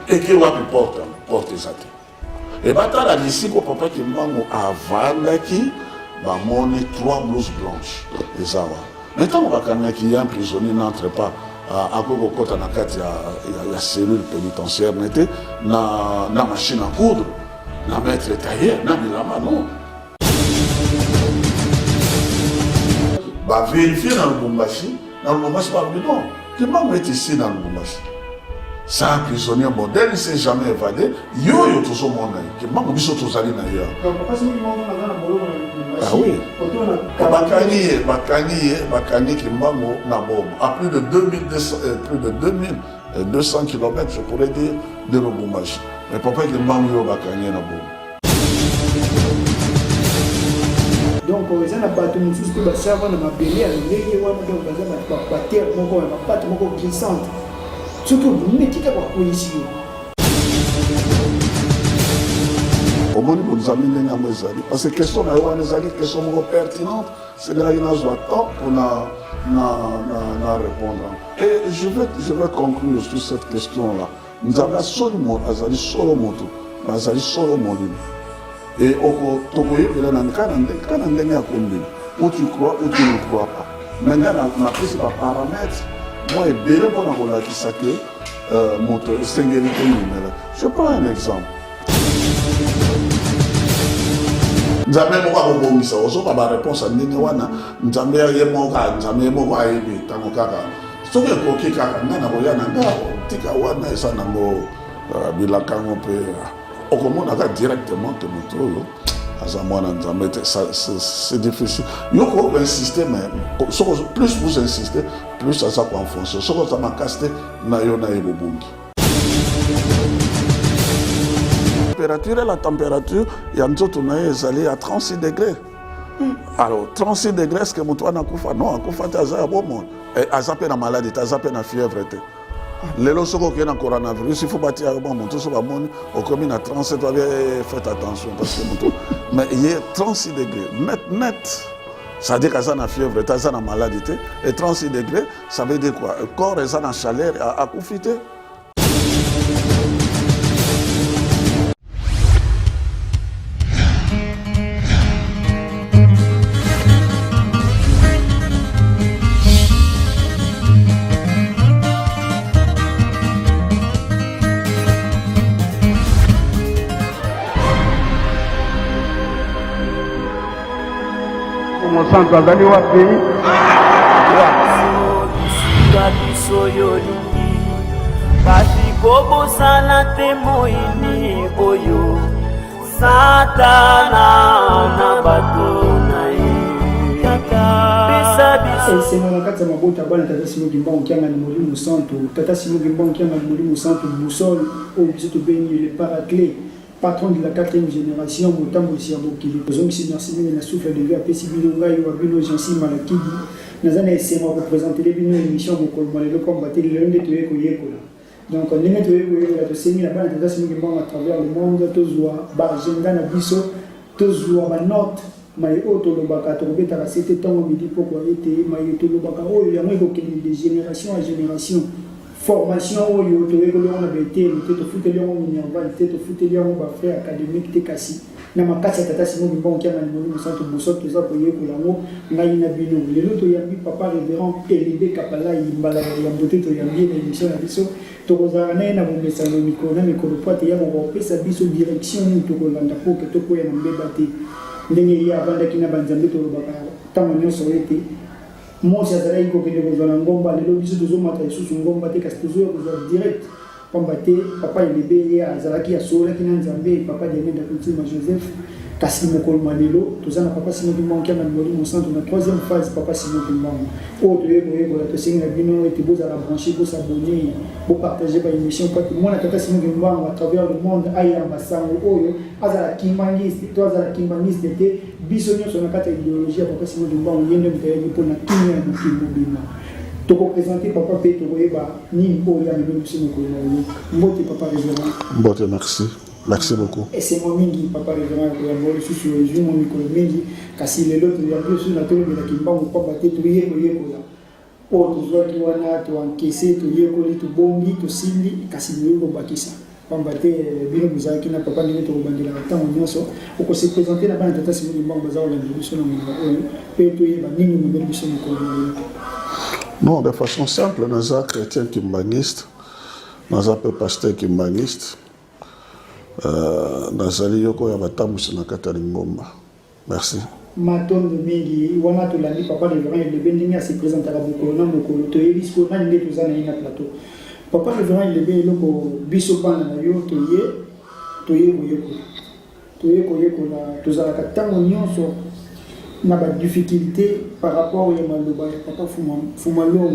et qui va porter ça. Et maintenant, la ici, au papa qui m'a avant qui va monter 3 blouses blanches. Et ça va. Maintenant, on va connaître qu'il y a un prisonnier n'entre pas à Kokota na kati ya cellule pénitentiaire n'était na machine à coudre, na maître tailleur, na bilama non. Bah vérifier dans le Lubumbashi par le non. Qui m'a mis ici dans le Lubumbashi. C'est un prisonnier modèle, il ne s'est jamais évadé. Yo toujours mon œil. Qui m'a mis sur tous les d'ailleurs. Ah oui. Bakani qui m'a mis à plus de 2200 km, je pourrais dire, de Lubumbashi. Mais papa qui m'a mis au Bakani na bombe. Donc, ils ont battu une chose que ça va dans ma belle, les gens ont terre, ma patte glissante. Surtout, vous mettez quoi ici. Au moins, nous avons mis les parce que les questions sont pertinentes, c'est là qu'il y a un temps pour répondre. Et je veux conclure sur cette question-là. Nous avons seulement et au Togoye, il y a un cas où tu crois ou tu ne crois pas. Maintenant, on a pris ces paramètres. Moi, je suis bien pour que moto sécurité numérique. Je prends un exemple. Nous avons une réponse à Ninewana. Nous avons directement c'est difficile. Il faut insister, mais plus vous insistez, plus ça va fonctionner. Ce que ça m'a cassé, la température, il y a un autre qui est à 36 degrés. Alors, 36 degrés, est-ce que mon toit n'a pas fait? Non, il faut faire un bon monde. Et à zappé la maladie, à zappé la fièvre. Les lois sont dans le coronavirus, il faut bâtir un bon monde. Au commune à 37, faites attention. Parce que mais il y a 36 degrés, net. Ça veut dire que ça a une fièvre, ça a une maladie. Et 36 degrés, ça veut dire quoi? Le corps est en chaleur à profiter. Centre azali wapi Basana te moini oyo Satana na batona c'est mon cas, ma botte à balle, Tata Simon Gimban qui a un molino santo, Tata Simon Gimban qui a un molino santo, Boussole, au Bisou Béni, le paraclé, patron de la 4e génération, Motambo Siabokili. Aux hommes, si merci, mais la souffle de verre, Pessibilonga, Yobino, Jansi, Malakidi, Nazana et Sema représenter les bino émissions, le combattre, le l'un des tués, Koyekola. Donc, on est nettoyé, la sémi la balle, Tata Simon Gimban à travers le monde, Tozoa, Barjenda, Nabiso, Tozoa, ma note. Mais auto le baka to beta la c'était temps midi pourquoi était mais to le baka oh il y a moins de génération à génération formation oh yo to eko le on a bêté le to fouté le on minerva le to fouté le on va faire académique te kasi na makasi Tata Simon Gimban qui a na centre bosso to za koye ko lango ngai na bino le loto ya bi papa révérend Elibé Kapala yimbala ya mbote to ya bien émission na biso to kozana na bomesa no micro pote ya mo pesa biso direction to kolanda po que to ko ya mbeba te ndenge ya banda kina banzambe to lobaka tango nyonso ete mosi azala iko kende kozala ngomba lelo biso tozomata lisusu ngomba te kasi tozoya kozala direct pamba te papa Elibé ye azalaki asolaki na nzambe papa Diameda Kultima Joseph kasi mokoloma lelo toza na papa Simon Gimban qui a na molimo centre na 3e phase papa Simon Gimban oyo toyekoyekola tosengi na bino ete bozala branché bosabone bopartage baémission pati mwana Tata Simon Gimban à travers le monde ayamba sango oyo azala kimbangiste to azala kimbangiste te biso nyonso na kati ya idéologie ya papa Simon Gimban oyende mutayaki mpona kimia ya mokili mobima tokoprésente papa mpe tokoyeba nini oyo ya mebe biso mokolo na yo mbote papa révérend mbote merci. Merci beaucoup. Et c'est mon mingi, papa révérend, pour avoir le souci, je mon micro mingi, car si les autres, il y a plus sur la télé, mais qui ne vont pas battre, tout y est, pour tu vois, tu vas là, tu encaisser, tu y es, tu bombi, tu sili, car si nous, on va ça. Pambate bino muzaki na papa ndenge tokobandela ntango nyonso okose présenter na bana tata Simon Kimbangu baza kolanda biso na mongala oyo mpe toyeba nini mondeli biso mokolo. Non, de façon simple, naza chrétien kimbanguiste, naza pe pasteur kimbanguiste, nazali yoko ya batambusi na kati ya Lingomba. Merci. Matondo mingi wana tolandi papa le vrai le bendingi a se présentaka mokolo na mokolo toyebi siko nani nde toza na ye na plateau. Papa le vrai le be eloko biso bana na yo toye koyekola tozalaka ntango nyonso na badifficulté par rapport ya maloba ya papa Fumalongo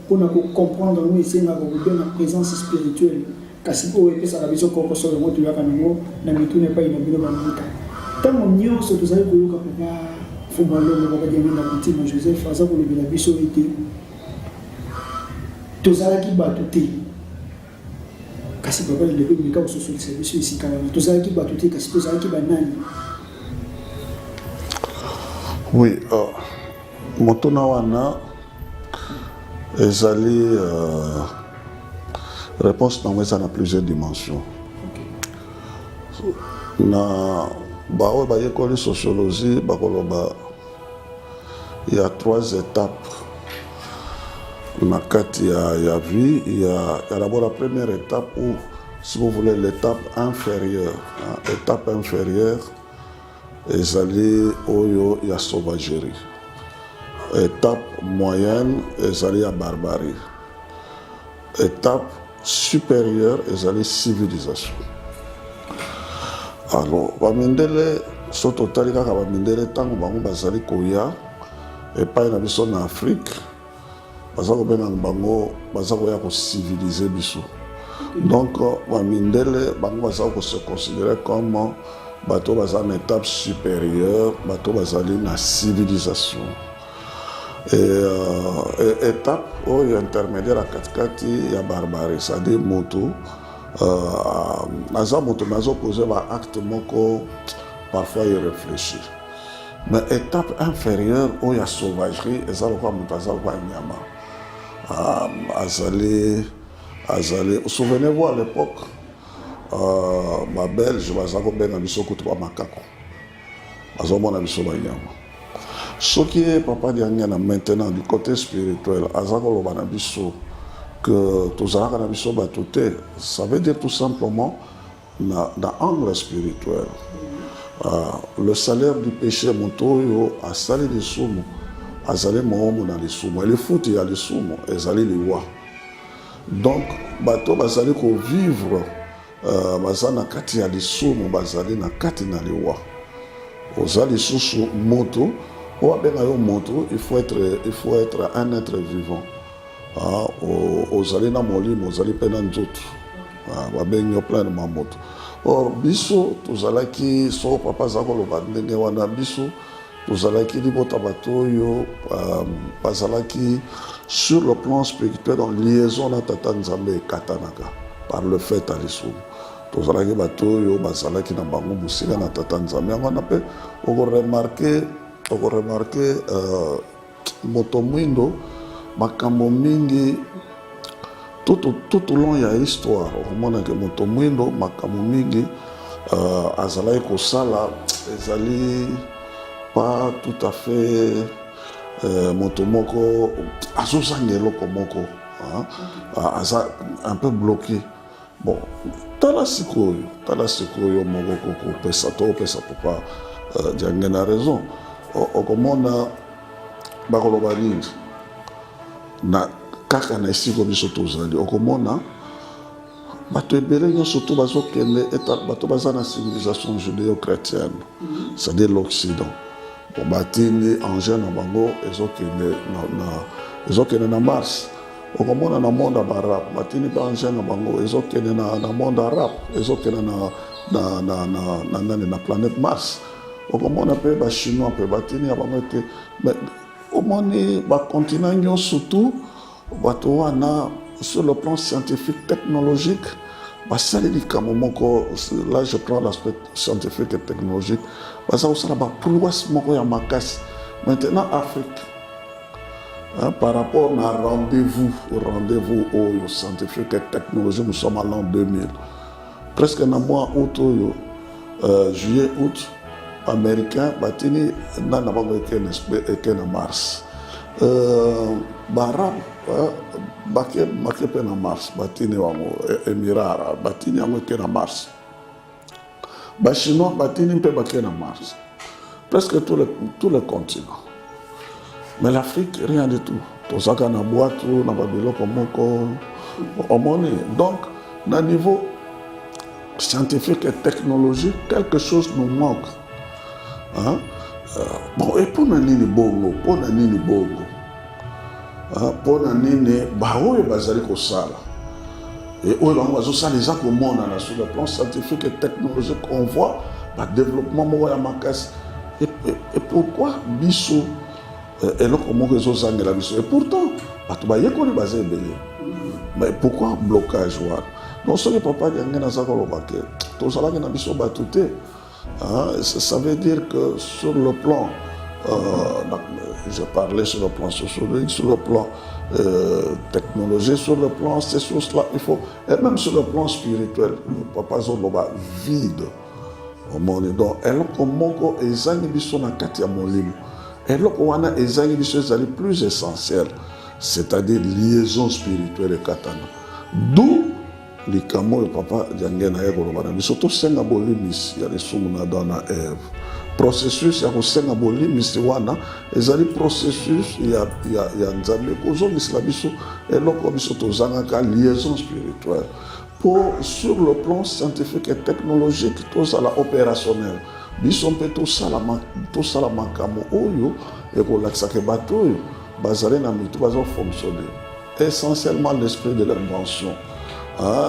mpona kocomprendre yango esengaka kobenga présence spirituelle kasi oyo epesaka biso kokoso yango toyaka nango na mituna epai na bino bamuta ntango nyonso tozali koyoka papa Fumalongo bakadiami na kotima Joseph aza kolobela biso ete tozalaki bato te kasi papa leloko meka kososolisa biso esika wana tozalaki bato te kasi tozalaki banani. Oui, motuna wana ezali réponse nango eza na plusieurs dimensions. Na baoyo bayekoli sociologie bakoloba il y a 3 étapes na kati ya vie. Il y a d'abord la première étape où, si vous voulez, l'étape inférieure. Étape inférieure, ezali oyo ya sauvagerie. Étape moyenne, ezali ya barbarie. Étape supérieure, ezali civilisation. Alors, bamindele soto tali kaka bamindele tango bango bazali koya epai na biso na Afrique. Baza kobenga bango baza koya ko civiliser biso. Donc bamindele bango baza ko se considérer comme bato baza na étape supérieure, bato bazali na civilisation. Et étape oyo intermédiaire à katikati ya barbarie, c'est-à-dire moto naza moto nazo poser ba acte moko parfois irréfléchi. Mais étape inférieure oyo ya sauvagerie eza lokwa moto aza lokwa nyama. Azali, souvenez-vous à l'époque, ma belge baza kobenga biso kutu ba makako. Bazomona biso ba nyama. Ce qui est papa diangana maintenant du côté spirituel, aza koloba na biso que tozalaka na biso bato te, ça veut dire tout simplement na angle spirituel. Le salaire du péché motoyo asali lisumu azali moomo na lisumu elifuti ya lisumu ezali liwa. Donc bato bazali ko vivre baza na kati ya lisumu bazali na kati na liwa. Ozali susu moto oabenga yo moto, il faut être un être vivant. Ozali na molimo ozali pe na nzoto. Babengi yo pleinement moto. Or biso tozalaki so papa za koloba ndenge wana biso tozalaki libota bato oyo bazalaki sur le plan spirituel en liaison na tata nzambe ekatanaka par le fait à lisumu. Tozalaki bato oyo bazalaki na bango mosika na tata nzambe yango wana mpe okoremarke moto mwindo makambo mingi tout au long ya histoire okomona ke moto mwindo makambo mingi azalaki kosala ezali pas tout à fait moto moko azozanga eloko moko aza un peu bloqué. Bon, tala sikoyo moko kopesa papa diange na raison okomona bakoloba nini na kaka na esiko biso tozali okomona bato ebele nyonso to bazokende bato baza na civilisation judéo-chrétienne, c'est-à-dire l'Occident. Bon, batindi engin na bango ezokende na Mars. Okomona na monde arabe batindi mpe engin na bango ezokende na monde arabe, ezokende na planète Mars. Okomona mpe bachinois mpe batindi ya bango ete omoni bacontinent nyonso surtout bato wana sur le plan scientifique technologique basali likambo moko. Là je prends l'aspect scientifique et technologique baza kosala baprouesse moko ya makasi. Maintenant Afrique par rapport à rendez-vous au scientifique et technologique, nous sommes à l'an 2000. presque na mois août oyo juillet août américain batini nana bango eke na Mars barabe bake mpe na Mars batini bango émirat arabe batini yango eke na Mars bachinois batini mpe bake na Mars presque tous les continents mais l'Afrique rien du tout tozaka na boîte na babiloko moko omoni donc na niveau scientifique et technologique quelque chose nous manque hein? Bon et pour nini bongo pour nini baoyo bazali kosala et oyo bango bazosala eza komonana sur le plan scientifique et technologique on voit ba développement moko ya makasi et pourquoi biso eloko moko ezozangela biso et pourtant bato bayekoli baza ebele mais pourquoi blocage wana donc soki papa yange naza koloba ke tozalaki na biso bato te ça veut dire que sur le plan je parlais sur le plan sociologique, sur le plan technologique, sur le plan ces choses-là, il faut, et même sur le plan spirituel, papa Zoloba vide au monde. Donc, elle komoko ezangi biso na kati ya molimo. Elle wana ezangi biso ezali plus essentiel, c'est-à-dire liaison spirituelle et katana. D'où likamo et papa jangena yekoloba na biso to senga bolimisi ya lisumu na dana Ève. Processus ya kosenga bolimisi wana ezali processus ya nzambe kozomisila biso eloko biso tozangaka liaison spirituelle pour sur le plan scientifique et technologique tozala opérationnel biso mpe tosala makambo oyo ekolakisaka bato oyo bazali na mitu bazofonctionner essentiellement l'esprit de l'invention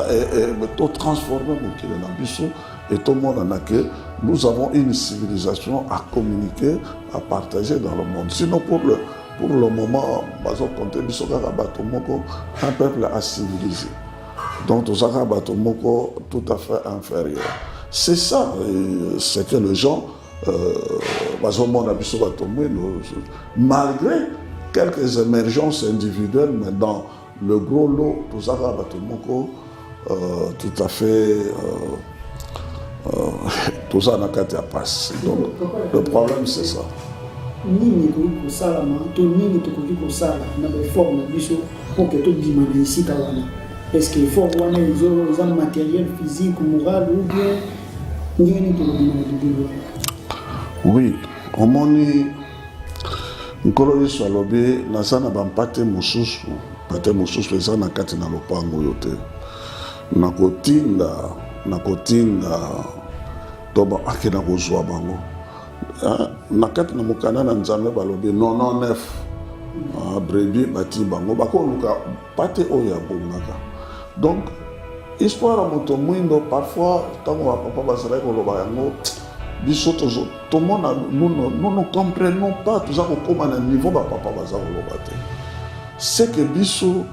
et to transformer mokili na biso et tout le monde en a que nous avons une civilisation à communiquer, à partager dans le monde. Sinon, pour le moment, un peuple à civiliser. Donc, tout à fait inférieur. C'est ça, c'est que les gens, malgré quelques émergences individuelles, mais dans le gros lot, tout à fait... tout ça n'a qu'à passe. Donc, le problème, c'est ça. Nini ko salama to nini to ko sala na ba forme biso pour que tout dimane ici tawana. Est-ce que faut wana ils ont matériel physique moral ou bien nini to dimane. Oui, au moni nkolo yesu alobi nazana bampate mosusu pate mosusu eza na kati na lopango yote nakotinda toba akena kozwa bango na kati na mokanda na nzambe balobi 99 brebi bati bango bakoluka pate oyo abongaka donc histoire ya moto mwindo parfois ntango bapapa bazalaki koloba yango biso tomona nous ne comprenons pas toza kokóma na niveau bapapa baza koloba te c'est que biso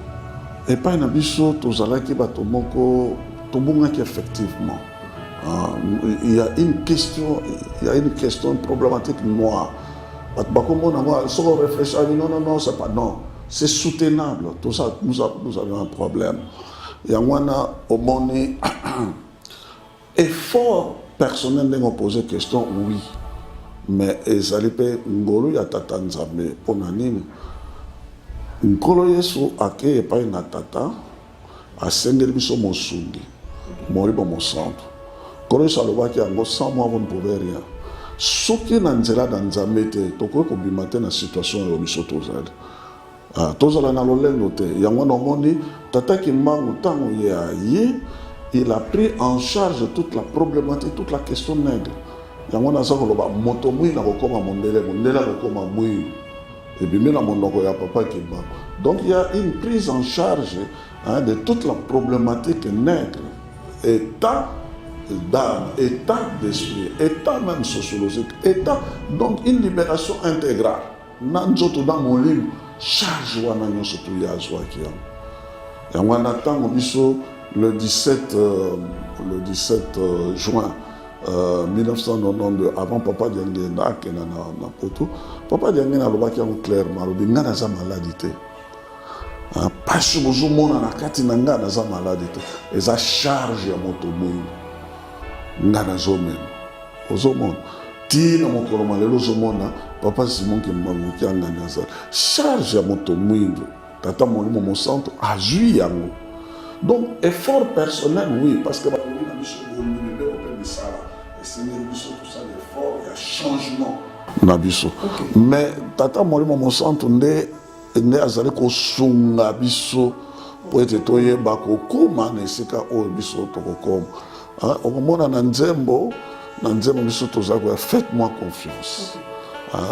epai na biso tozalaki bato moko tobongaki effectivement. Il y a une question, une problématique noire. Si on réfléchit, non, c'est pas non. C'est soutenable. Tout ça, nous avons un problème. Il y a au monde effort personnel de me poser question, oui. Mais ils allaient payer ngolo ya tata nzambe pour nanini. Ngolo yesu ake epa na tata asengeli biso mosungi. Moribo mosanto. Kolo salobaki yango sans moi vous ne pouvez rien. Soki na nzela na nzambe te tokoki kobima te na situation oyo biso tozali. Tozala na lolendo te. Yango nomoni tata Kimbangu ntango ye il a pris en charge toute la problématique, toute la question nègre. Yango naza koloba moto mwi na kokoma mondele kokoma mwi ebimi na monoko ya papa Kimbangu. Donc il y a une prise en charge de toute la problématique nègre. État d'âme, état d'esprit, état même sociologique, état, donc une libération intégrale. Nanzoto dans mon livre, charge wana nyonso tu ya zwaki ya. Ya wana tango biso le 17 juin 1992 avant papa Diangue na poto, papa Diangue na lobaki yango clairement lobi nga naza maladie. Pas sur le monde na kati na nga naza maladie. Eza charge ya moto moyo. nga nazomema ozomona tina mokolo malelo ozomona papa Simon Kimbangu kianga nazali charge ya moto mwindo tata molimo mosanto azwi yango. Donc effort personnel oui parce que balobi na biso bolumbe ope misala esengeli biso tosala effort ya changement na biso mais tata molimo mosanto nde azali kosunga biso po ete toyeba kokoma na esika oyo biso tokokoma. Okomona na nzembo biso toza koya faites-moi confiance.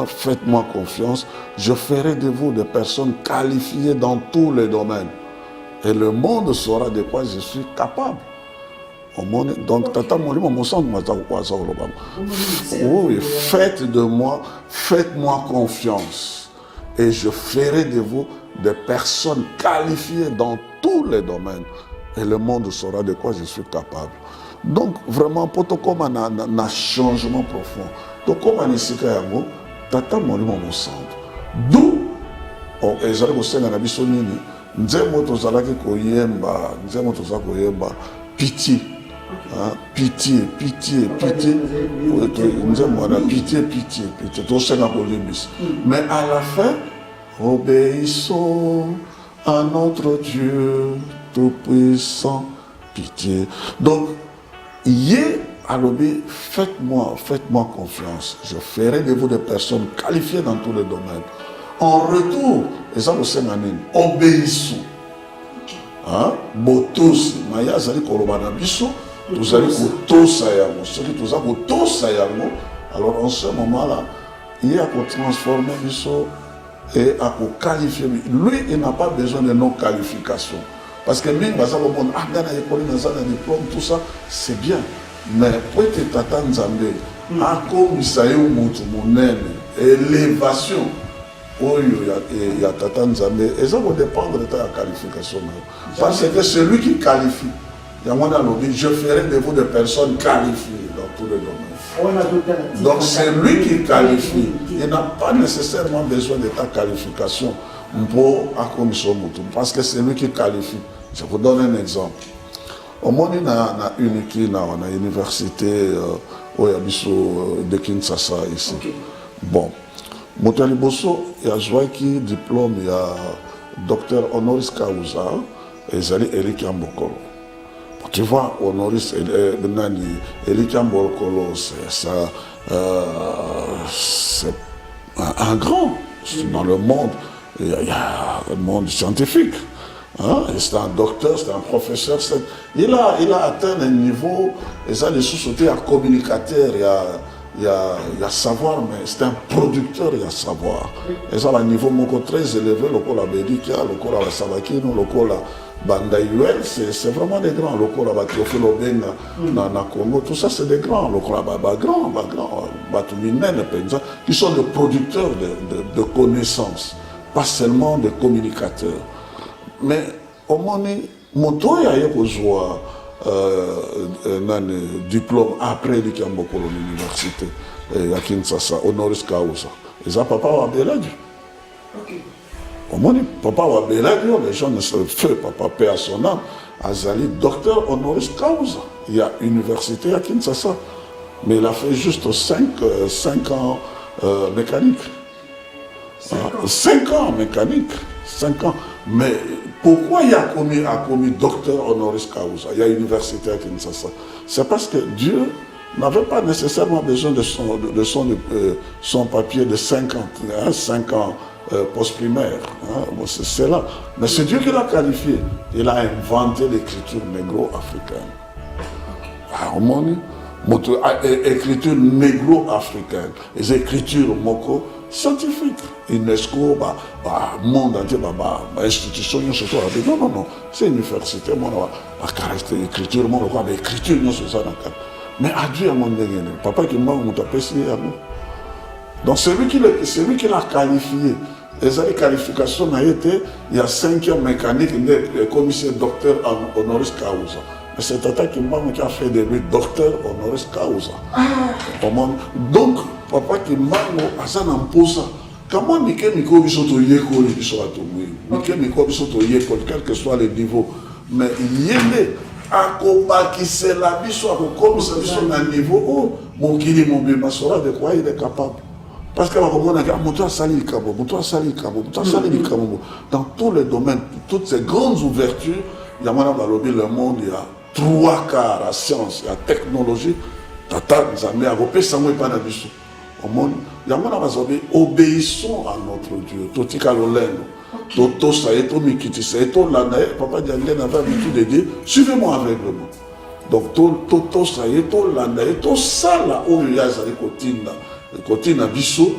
Faites-moi confiance, je ferai de vous des personnes qualifiées dans tous les domaines et le monde saura de quoi je suis capable. Donc tata molimo mosanto maza kwaza olobama. Oui, faites-moi confiance et je ferai de vous des personnes qualifiées dans tous les domaines et le monde saura de quoi je suis capable. Donc vraiment pour to koma na changement profond to koma nisika yango tata molimo mosanto d'où ezali kosenga na biso nini nzembo tozalaki koyemba pitié nzembo wana pitié tosenga kolembisa mais à la fin obéissons à notre Dieu tout-puissant. Pitié. Donc alobi, faites-moi confiance. Je ferai de vous des personnes qualifiées dans tous les domaines. En retour, obéissons. Botosi, maya zali kolobana biso, vous allez kotosa yango. Ce qui vous a kotosa yango, alors en ce moment-là, il y a qu'on transforme biso et à qualifier. Lui, il n'a pas besoin de nos qualifications. Parce que même dans le monde, diplôme, tout ça, c'est bien. Mais pour être tata nzambe, akomisa yo mutu monene, élévation, oyo ya tata nzambe, et ça va dépendre de ta qualification. Parce que c'est lui qui qualifie. Je ferai de vous des personnes qualifiées dans tous les domaines. Donc c'est lui qui qualifie. Il n'a pas nécessairement besoin de ta qualification pour akomisa mutu. Parce que c'est lui qui qualifie. Je vous donne un exemple. Au monde, il y a une université de Kinshasa ici. Bon, Motali Bosso, il y a Joaquin diplôme, il y a docteur honoris causa, et Zali Eli Mbokolo. Tu vois, honoris Eli Mbokolo, c'est un grand dans le monde. Il y a le monde scientifique. C'est un docteur, c'est un professeur. Il a atteint un niveau, et ça, les sous-sautés, il y a communicateur, il y a savoir, mais c'est un producteur, il y a savoir. Et ça, un niveau très élevé, le Kola Bédika, le Kola Savakino, le Kola Bandaïuel, c'est vraiment des grands. Le Kola Batiofilo Benga, Nana Congo, tout ça, c'est des grands. Le Kola Bagram, Batuminen, qui sont des producteurs de connaissances, pas seulement des communicateurs. Mais au moment où Montoya a besoin d'un diplôme après l'université à Kinshasa, honoris causa, et ça, papa a beladi. Au moment où papa a beladi, les gens ne se font papa paix à son âme, Azali, docteur honoris causa. Il y a université à Kinshasa, mais il a fait juste 5 ans mécanique. 5 ans mécanique, 5 ans. Mais pourquoi il a commis docteur honoris causa? Il y a une université à Kinshasa. C'est parce que Dieu n'avait pas nécessairement besoin de son papier de 5 ans, 5 ans post-primaire. C'est là. Mais c'est Dieu qui l'a qualifié. Il a inventé l'écriture négro-africaine. Écriture négro-africaine. Les écritures moko scientifique. UNESCO, monde entier, institution, non, c'est une université, écriture, écriture, mais à Dieu, papa qui m'a dit, donc c'est lui qui l'a qualifié. Les qualifications a été, il y a 5e mécanique, commissaire docteur honoris causa. Mais c'est Tata Kimbangu qui a fait de lui docteur honoris causa. Donc, papa Kimbangu a ça dans ça. Comment Mike Miko Bisoto Yeko et Bisoto Mike Miko Bisoto Yeko, quel que soit le niveau. Mais il y a akobakisela biso akokomisa biso na niveau oyo mokili mobimba sera de quoi il est capable. Parce que dans tous les domaines, toutes ces grandes ouvertures, il y a le monde, il y a 3 quarts la science, il y a la technologie, au monde, il y a obéissons à notre Dieu. Papa Diangue n'avait l'habitude de dire, suivez-moi aveuglement. Donc, tout ça y est, tout ça là, où il y a côté na biso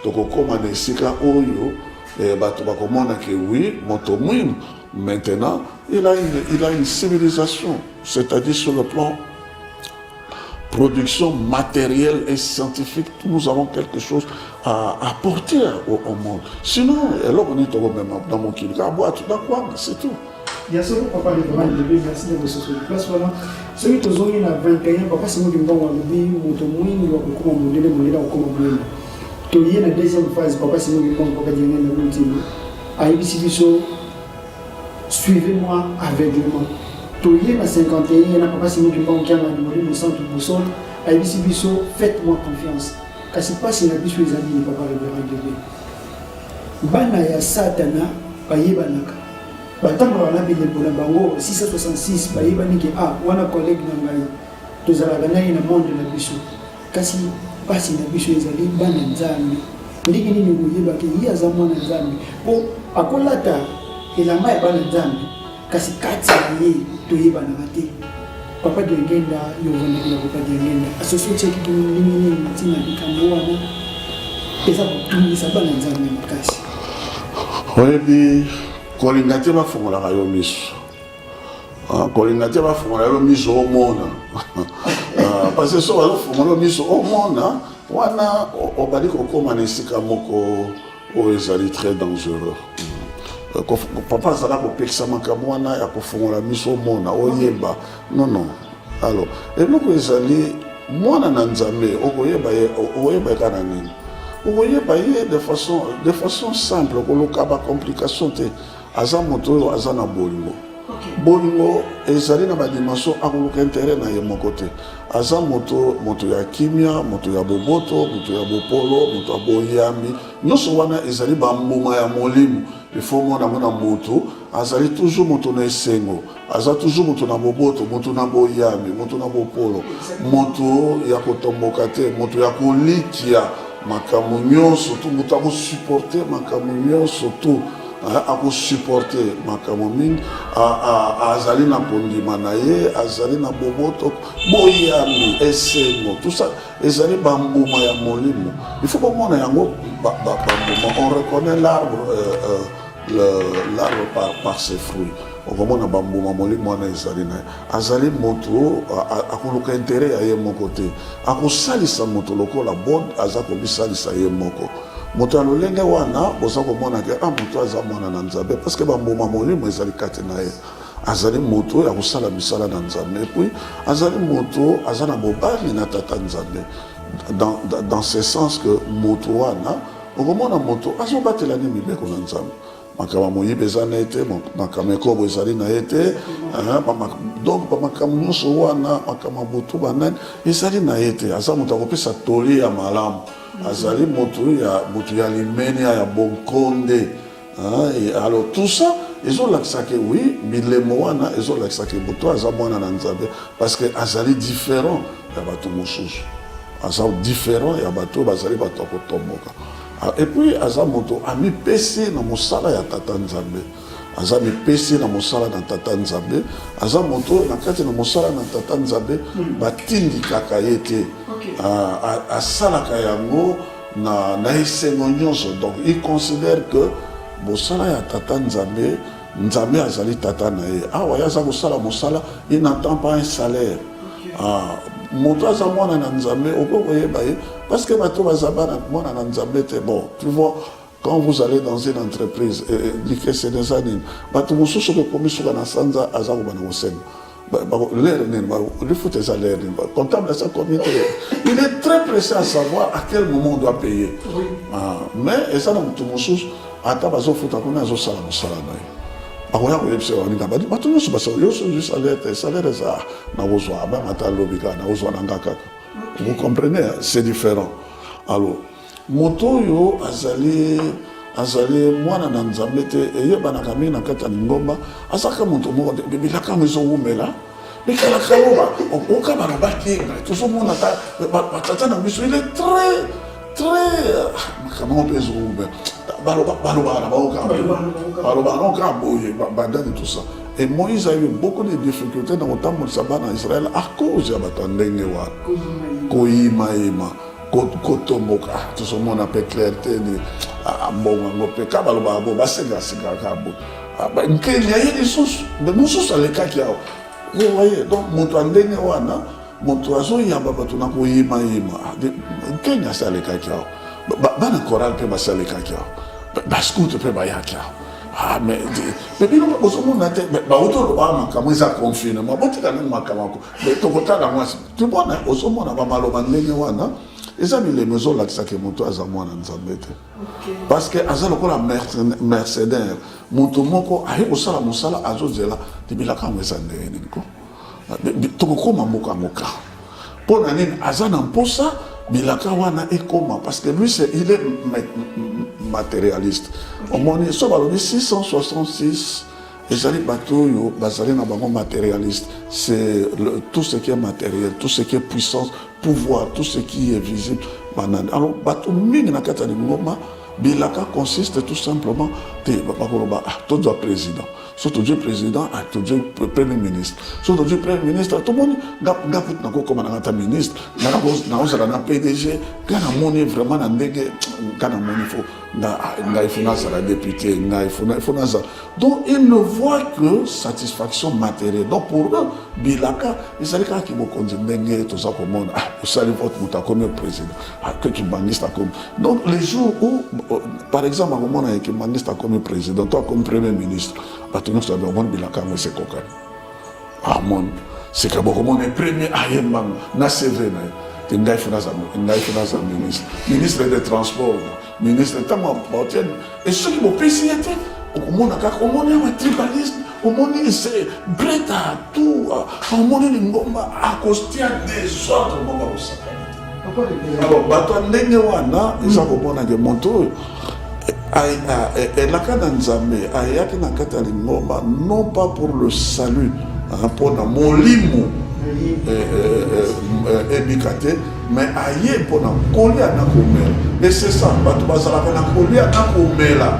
tokokoma na esika oyo bato bakomona que oui moto mwino maintenant il a une civilisation, c'est-à-dire sur le plan production matérielle et scientifique, nous avons quelque chose à apporter au monde. Sinon alors on est même dans mon kili c'est tout. Bien sûr, papa, merci de vous soutenir. Place voilà. Celui qui a 21 papa, c'est moi qui me donne le billet, mon tomoui, nous avons comment modèle, mon élan, comment modèle. Tu y es la deuxième phase, papa, c'est moi qui me donne papa, il y a un outil. À Ibisibiso, suivez-moi aveuglement. Tu y es la 51, papa, c'est moi qui me donne qui a le centre boussole. À Ibisibiso, faites-moi confiance. Car c'est pas si la biche les amis, papa, le verra de lui. Bana ya Satana, paye banaka. Batango wana bile bola bango 666 bayebani ke wana collègue na ngai tozalaka naye na monde na biso kasi pasi na biso ezali bana nzambe ndiki nini koyeba ke ye aza mwana nzambe po akolata elamba ya bana nzambe kasi kati ya ye toyebanaka te papa Diengenda yovandaki na papa Diengenda asosioteki nini ntina likambo wana eza kotumisa bana nzambe makasi oyebi kolinga te bafungolaka yo miso kolinga te bafungola yo miso omona parce que so bazofungola yo miso omona wana obali kokóma na esika moko oyo ezali très dangereux. Papa azala kopekisa makambo wana ya kofungola miso omona oyeba non. Alors eloko ezali mwana na nzambe okoyeba ekana nini okoyeba ye de façon simple koluka bacomplication te aza moto oyo aza na bolingo bolingo ezali na badimension akoluka intere na ye moko te aza moto ya kimia moto ya boboto moto ya bopolo moto ya boyambi nyonso wana ezali bambuma ya molimo ifo mona moto azali toujours moto na esengo aza toujours moto na boboto moto na boyambi moto na bopolo moto ya kotomboka te moto ya kolikia makambo nyonso tu moto akosupporte makambo nyonso tu akosupporte makambo mingi azali na kondima na ye azali na boboto boyambi esengo tout ça ezali bambuma ya molimo il faut komona yango bambuma on reconnaît l'arbre par ses fruits okomona bambuma molimo wana ezali na ye azali moto akoluka intere ya ye moko te akosalisa moto lokola bon aza kobisalisa ye moko moto alolenge wana boza komona ke moto aza mwana na nzambe parce que bambuma molimo ezali kati na ye azali moto ya kosala misala na nzambe puis azali moto aza na bobali na tata nzambe dans ce sens que moto wana okomona moto azobatelani mibeko na nzambe makambo moyibi eza na ye te makambo ekobo ezali na ye te donc bamakambo nyonso wana makambo butu banani ezali na ye te aza moto akopesa toli ya malamu azali moto ya limenia ya bonkonde alors tout ça ezolakisa ke oui milemo wana ezolakisa ke moto aza mwana na nzambe parce que azali différent ya bato mosusu aza différent ya bato bazali bato ya kotomboka et puis aza moto amipesi na mosala ya tata nzambe aza mipesi na mosala na tata nzambe aza moto na kati na mosala na tata nzambe batindikaka ye te asalaka yango na esengo nyonso donc il considère que mosala ya tata nzambe azali tata na ye awa ye aza kosala mosala il n'entend pas un salaire moto aza mwana na nzambe okokoyeba ye parce que bato baza bana mwana na nzambe te bon tu vois quand vous allez dans une entreprise likese neza nini bato mosusu okokomi suka na sanza aza kobana kosenga l'air nini lifuta eza l'air nini comptable asa comité il est très pressé à savoir à quel moment on doit payer mais eza na moto mosusu ata bazofuta kuna azosala mosala na ye bakoya koyebisa baninga badi bato nyonso basoyoso salaire eza nakozwa abanga ata lobi kaka nakozwa na nga kaka. Vous comprenez, c'est différent. Alors moto oyo azali mwana na nzambe te eyebanaka mingi na kati ya lingomba azalaka moto moko te bilaka yango ezowumela bikalaka loba oka balobaki tozomona batata na biso il est très makambo mpe ezowumela balobaka na balobaka boye badani tout ça. Et Moïse a eu beaucoup de difficultés dans le temps de Israël à cause de Batandenge Wan. Koyimaima, Kotomoka, tout ce monde appelle clarté de Ambongope, Kabalobabo, Basega, Sigakabo. Il y a des sources, de nos sources à l'écart qui a. Vous voyez, donc, mon Tandenge Wana, mon oiseau, il y a Babatuna Koyimaima. Kenya, c'est à l'écart qui a. Bana Koral peut passer à l'écart qui a. Bascoute peut passer à l'écart. Ah, mais bien, au monde, autour de moi, comment ils ont confiné, moi, bon, tu as même ma camako. Mais ton côté, là, moi, tu vois, au sommet, on a mal au bandénéwana. Ils ont mis les maisons là, qui sont montées à moi, dans Zambété. Parce que, à la Mercedes, mon tomoko, a eu au sala, mon sala, à Zozela, tu dis la caméra, ça n'est pas. Tu comprends, moka moka. Pour l'année, Azan en posa, Bilaka wana est comment? Parce que lui, il est matérialiste. Au moins, il y 666, et j'allais bateau, bazali na bango matérialiste. C'est tout ce qui est matériel, tout ce qui est puissance, pouvoir, tout ce qui est visible. Alors, bateau mingi na kata ni ngoma, Bilaka consiste tout simplement, tout doit président. Surtout Dieu président, tout Dieu premier ministre. Surtout Dieu premier ministre, tout le monde n'a pas comme un ministre, n'a pas un PDG, n'a pas vraiment un dégué, n'a pas finance à la députée, n'a pas. Donc ils ne voient que satisfaction matérielle. Donc pour eux, Bilaka, ils allaient quand ils vont conduire tout ça comme monde, vous savez votre mouta comme président, que tu ministre comme. Donc les jours où, par exemple, à un moment où tu ministre comme président, toi comme premier ministre, nous savons que Bilaka c'est coca. Ah mon, c'est que bon, est premier à Yembang, na CV na. Tu n'as pas ministre, ministre des Transports, ministre de Tamam, et ceux qui vont payer, au monde est tribaliste, au monde c'est prêt à tout, au monde est accosté à des autres moments. Alors, Batandenge wana, ils ont compris que mon tour. Et la Kananzame, ayaki na kata lingomba, non pas pour le salut, pour la molimo ebikate, mais aye pour la kolia na komela. Et c'est ça, batu bazala na kolia na komela.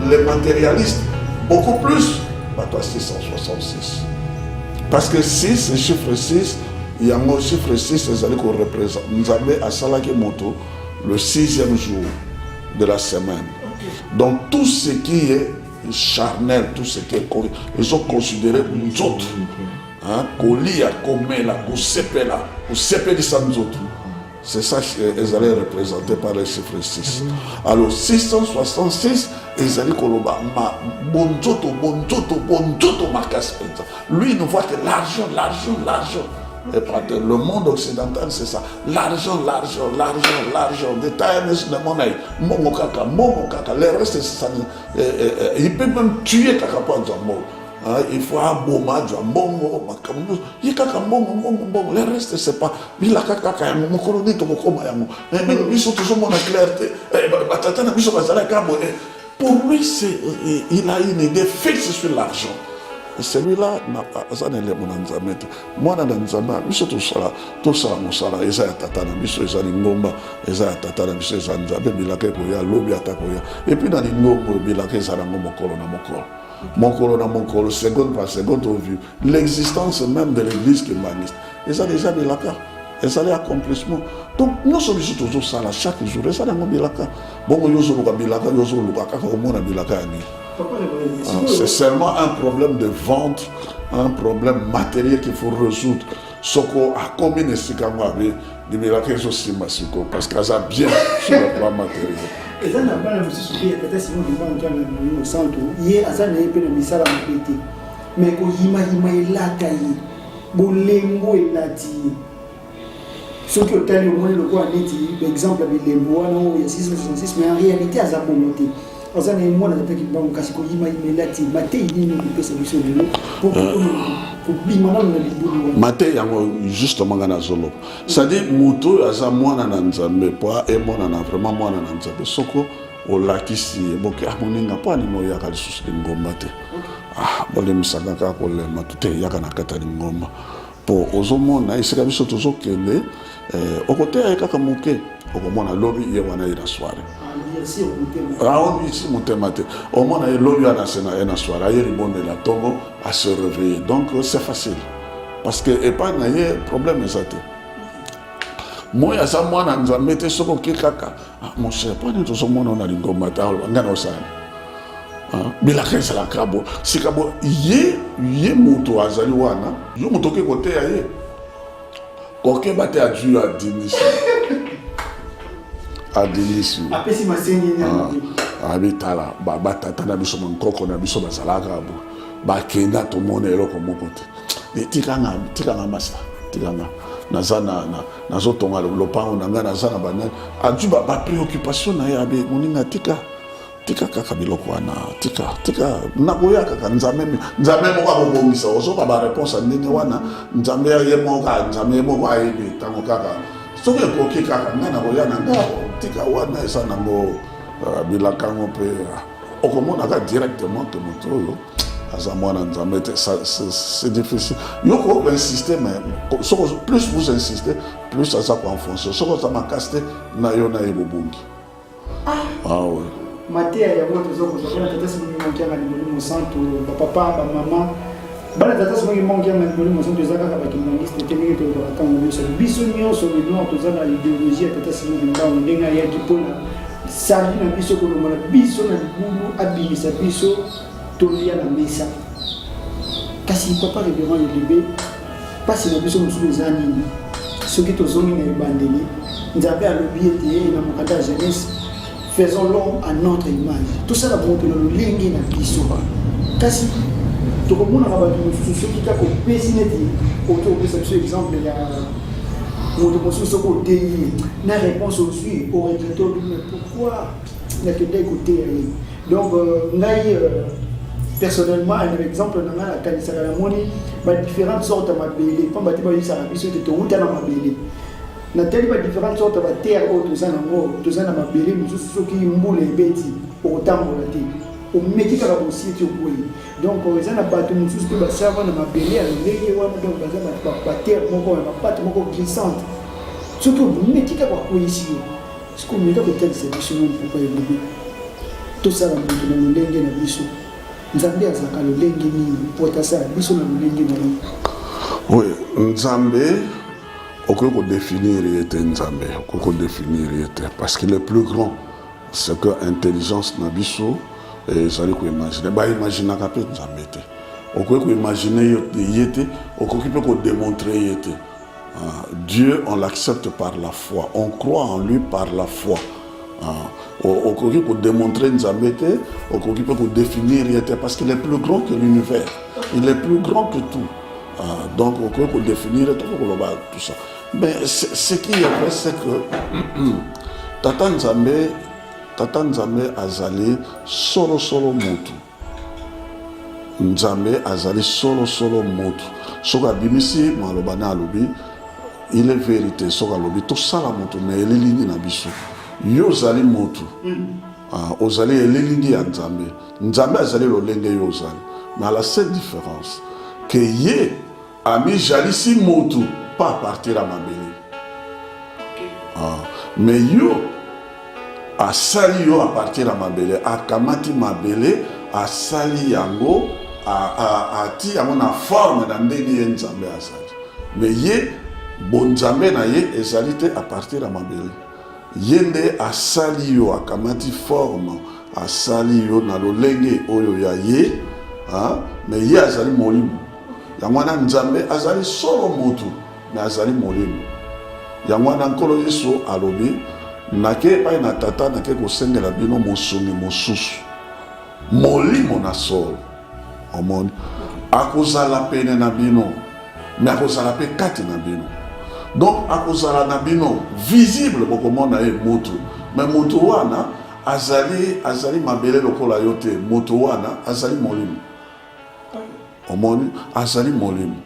Les matérialistes, beaucoup plus, batu 666. Parce que 6, le chiffre 6, il y a un chiffre 6, c'est ce qu'on représente. Nous avons à Salaki Moto le 6e jour de la semaine. Donc tout ce qui est charnel, tout ce qui est ils sont considérés nous autres. Kolia, Komela, Kosepela, Kosepeli Sanzotu. C'est ça qu'ils allaient représenter par le chiffre 6. Alors 666, ils allaient Koloba, Bonjoto, Marcas. Lui, il ne voit que l'argent. Et le monde occidental, c'est ça. L'argent. Détail de monnaie. Momo kaka. Le reste, c'est ça. Il peut même tuer Kakapo Djambo. Il faut un beau match, un bon mot. Il y a un bon. Le reste, c'est pas. Il a kaka, mon coloniste, mon coma. Mais ils sont toujours mon clarté. Pour lui, il a une idée fixe sur l'argent. Celui-là, ça n'est pas mon anzame. Moi, dans l'anzame, je suis tout ça, mon ils ont tatana, ils sont ngomba, ils ont tatana, ils sont anzame, bilaka koya, lobi atakoya. Et puis dans les ngomba, bilaka ils ont mon colo, seconde par seconde au vu. L'existence même de l'église qui maniste. Ils ont déjà bilaka. Et ça les accomplissements. Donc nous sommes toujours ça là chaque jour. Et ça n'a pas bilaka. Bon, nous sommes bilaka, nous sommes bilaka, comment on a bilaka. C'est seulement un problème de vente, un problème matériel qu'il faut résoudre. Soko a combien de sikama de miracles aussi massiko parce que ça bien sur le plan matériel. Et ça n'a pas la musique qui est peut-être si on va au centre. Hier, ça n'a pas de misala mapete. Mais quand il la taille, bolengo et lati. Ce qui est au moins le quoi net, par exemple avec les bois, non, il y a 666, mais en réalité, à ça pour monter. aza na mwana tataki bango kasi koyima imelati matei nini kopesa biso lelo po kobima nano na libulu matei yango justement nga nazoloba c'est-à-dire moto oyo aza mwana na nzambe po emonana vraiment mwana na nzambe soko olakisi ye boke moninga mpo anini oyaka lisusu lingomba te bolemisaka kaka kolema te yaka na kati ya lingomba mpo ozomona esika biso tozokende okoteya ye kaka moke okomona lobi ye wana ye na soire isi motema te omona ye lobi wana ye na soire aye libondela ntongo ase réveiller donc c'est facile parce que epai na ye problème eza te moi aza mwana nzambe te soki oke kaka mon cher mpo nini tozomona ona lingomba te nga na osala bilaka ezalaka bo sika bo ye moto azali wana yo moto oke koteya ye kokeba te adu adilisi apesi masengi abitala batata na biso mankoko na biso bazalaka bo bakenda tomona eloko moko te tikanga masa tikanga nazotonga lopango na ngai naza na banani adu bapréoccupation na ye abe moninga tika kaka biloko wana tika nakoya kaka nzambe moko akobongisa ozoka baréponse ndenge wana nzambe ye moko ayebi ntango kaka soki ekoki kaka ngai nakoya na nga tika wana eza nango bilakango mpe okomonaka directement te moto oyo aza mwana nzambe te c'est difficile yo koinsister mais soko plus vous insistez plus aza koenfonce soko oza makasi te na yo na ye bobongi ouais mateya yango tozokozala tata simongi monkianga limoli mosanto bapapa bamama bana tata simongi monkianga limoli mosanto eza kaka bakimaniste te ndenge tozala ntango nyonso biso nyonso lenoir toza na idéologie ya tata simongi mbango ndenge ayaki mpona sali na biso kolongola biso na libulu abimisa biso tolia na mesa kasi papa révérend elebe mpasi na biso mosusu eza nini soki tozongi na ebandeli nzambe alobi ete na mokanda ya jeunesse faisons l'homme à notre image. Tout ça, la bonté, le lingue na biso. Kasi, tout le monde a dit ceux qui ont pésiné autour de ce exemple, il y a mon démonstration sur le déni. La réponse aussi au regretteur, mais pourquoi il a que des côtés. Donc, personnellement, un exemple, dans la canisse à la monnaie, différentes sortes de ma belle. Pas ma tête, ça a pu se détourner dans ma belle. Na teli ba différentes sortes de terre au tozana na mabele mususu soki mbula ebeti otambola te o metika ka bositi okoyi donc eza na bato mususu pe basava na mabele ya ndenge wana donc baza na terre moko na pate moko glissante soki o metika kwa koyisi ce qu'on met ko tel c'est biso pour pas évoluer tout ça na mutu na ndenge na biso nzambe azaka lo ndenge ni potasa biso na ndenge na oui nzambe on définir Nzambe, on définir parce que le plus grand, c'est que l'intelligence nabiso et ça qu'on imaginer. Bah imaginer qu'après Nzambe te. On peut imaginer yete, on peut démontrer yete. Dieu, on l'accepte par la foi. On croit en lui par la foi. On peut démontrer Nzambe te, on peut définir yete parce qu'il est plus grand que l'univers. Il est plus grand que tout. Donc on peut définir tout ça. Mais ce qui est vrai, c'est que Tata Nzambe azali solo motu. Nzambe azali solo motu. Soka bimisi malobana alobi, il est vérité. Soka alobi to sala motu mais elili na biso. Yo zali motu. Ozali elili ya Nzambe. Nzambe azali lolenge yo ozali. Mais à la seule différence que ye ami jalisi motu pas partir à mabele. Mais yo a sali yo à partir à mabele, a kamati mabele, a sali yango, a ti yango na forme na ndenge Nzambe asali. Mais ye bon Nzambe na ye ezalite à partir à mabele. Yende a sali yo a kamati forme, a sali yo na lolenge oyo ya ye, mais ye azali molimo. Yangwana Nzambe azali solo motu. Mais azali molimo yangwana nkolo yesu alobi nake pa na tata nake kosengela bino mosuni mosusu molimo na solo omoni akozala pene na bino mais akozala pe kati na bino donc akozala na bino visible bokomona ye motu mais motu wana azali mabele lokola yo te moto wana azali molimo omoni azali molimo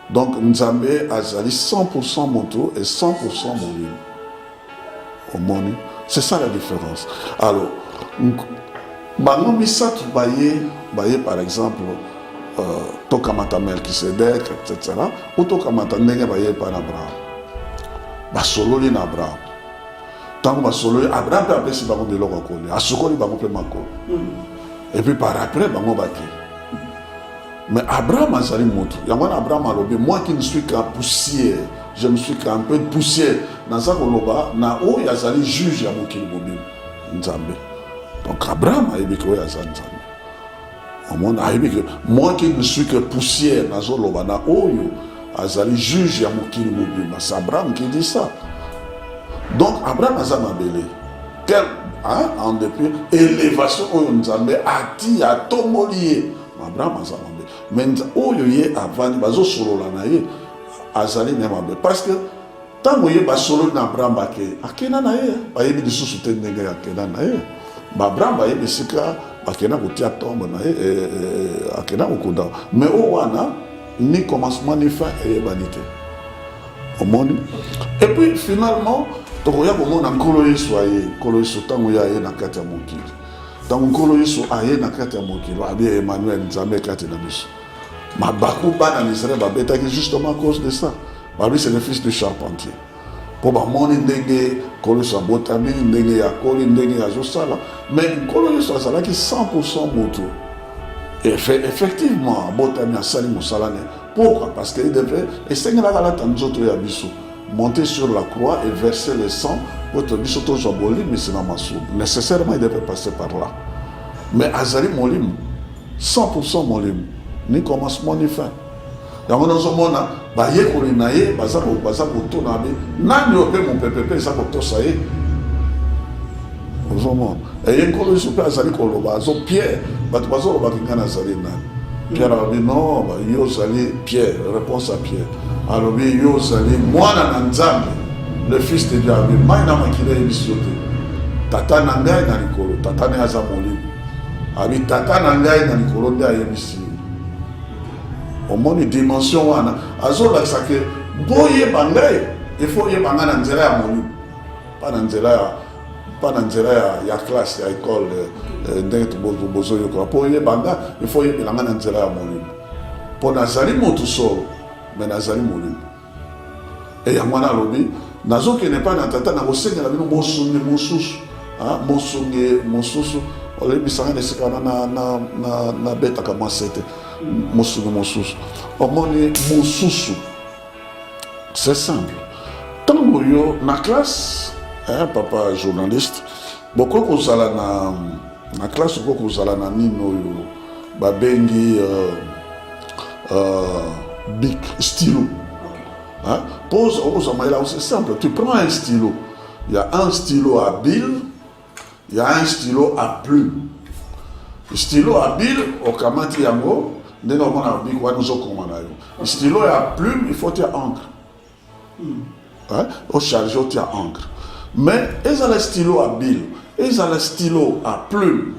donc nzambe azali 100% moto et 100% molimo omoni c'est ça la différence alors bango misatu baye par exemple tokamata Melkisedek etc ou tokamata ndenge baye pa na Abraham basololi na Abraham tant basololi Abraham pe apesi bango biloko akoli asokoli bango pe makolo et puis par après bango baki mais Abraham azali moto yango na Abraham alobi moi qui ne suis qu'un poussière je ne suis qu'un peu de poussière naza koloba na oyo azali juge ya mokili mobimba nzambe donc Abraham ayebi ke oyo aza nzambe omona ayebi ke moi qui ne suis que poussière nazoloba na oyo azali juge ya mokili mobimba c'est Abraham qui dit ça donc Abraham aza mabele quel en depuis élévation oyo nzambe ati atomboli ye Abraham aza mabele mais oyo ye avandi bazosolola na ye azali ne mabe parce que ntango ye basolo na Abraham akenda na ye bayebi lisusu te ndenge akenda na ye Abraham bayebi esika akenda kotia tombe na ye akenda kokunda mais o wana ni commencement ni fin eyebani te omoni et puis finalement tokoya komona nkolo Yesu aye nkolo Yesu ntango ye aye na kati ya mokili ntango nkolo Yesu aye na kati ya mokili abi Emmanuel nzambe kati na biso Mabakou bana l'Israël babetaki justement à cause de ça. Lui c'est le fils du charpentier. Pour bamoni ndenge kolo sa botami ndenge ya koli ndenge ya josala mais kolo Yesu azalaki 100% moto. Et effectivement botami asali mosalane. Pourquoi? Parce qu'il devait essayer la galata nzoto ya biso monter sur la croix et verser le sang pour te biso to jaboli mais c'est na maso. Nécessairement il devait passer par là. Mais azali molim 100% molim. Ni commencement ni fin. Yango nazomona bayekoli na ye baza kotuna be nani ope mon pepepe eza kotosa ye ozomona eye nkolo Yesu mpe azali koloba azo Pierre bato bazoloba kingana azali nani Pierre alobi non yo ozali Pierre réponse à Pierre alobi yo ozali mwana na Nzambe le fils de Dieu abi mai na makila yebiso te tata na ngai na likolo tata ne aza molimo abi tata na ngai na likolo nde ayebisi omoni dimension wana azolakisa ke boye bangai il faut yebanga na nzela ya molimo pas na nzela ya classe ya école ndenge bozoyokola mpo yebanga il faut yebelanga na nzela ya molimo mpo nazali motu solo me nazali molimo e yango wana alobi nazokende pa na tata na kosengela bino mosunge mosusu olebisanga na esika wana na betaka mwasete mosusu omoni mosusu c'est simple ntango yo na classe papa journaliste boko kozala na classe oko kozala na nini oyo babengi bic stylo pose okozama là c'est simple tu prends un stylo il y a un stylo à bille il y a un stylo à plume stylo à bille okamati yango ndenge omona bic wana ozokoma na yo stylo ya plume il faut tia encre au charge tia encre mais ezala stylo à bille ezala stylo à plume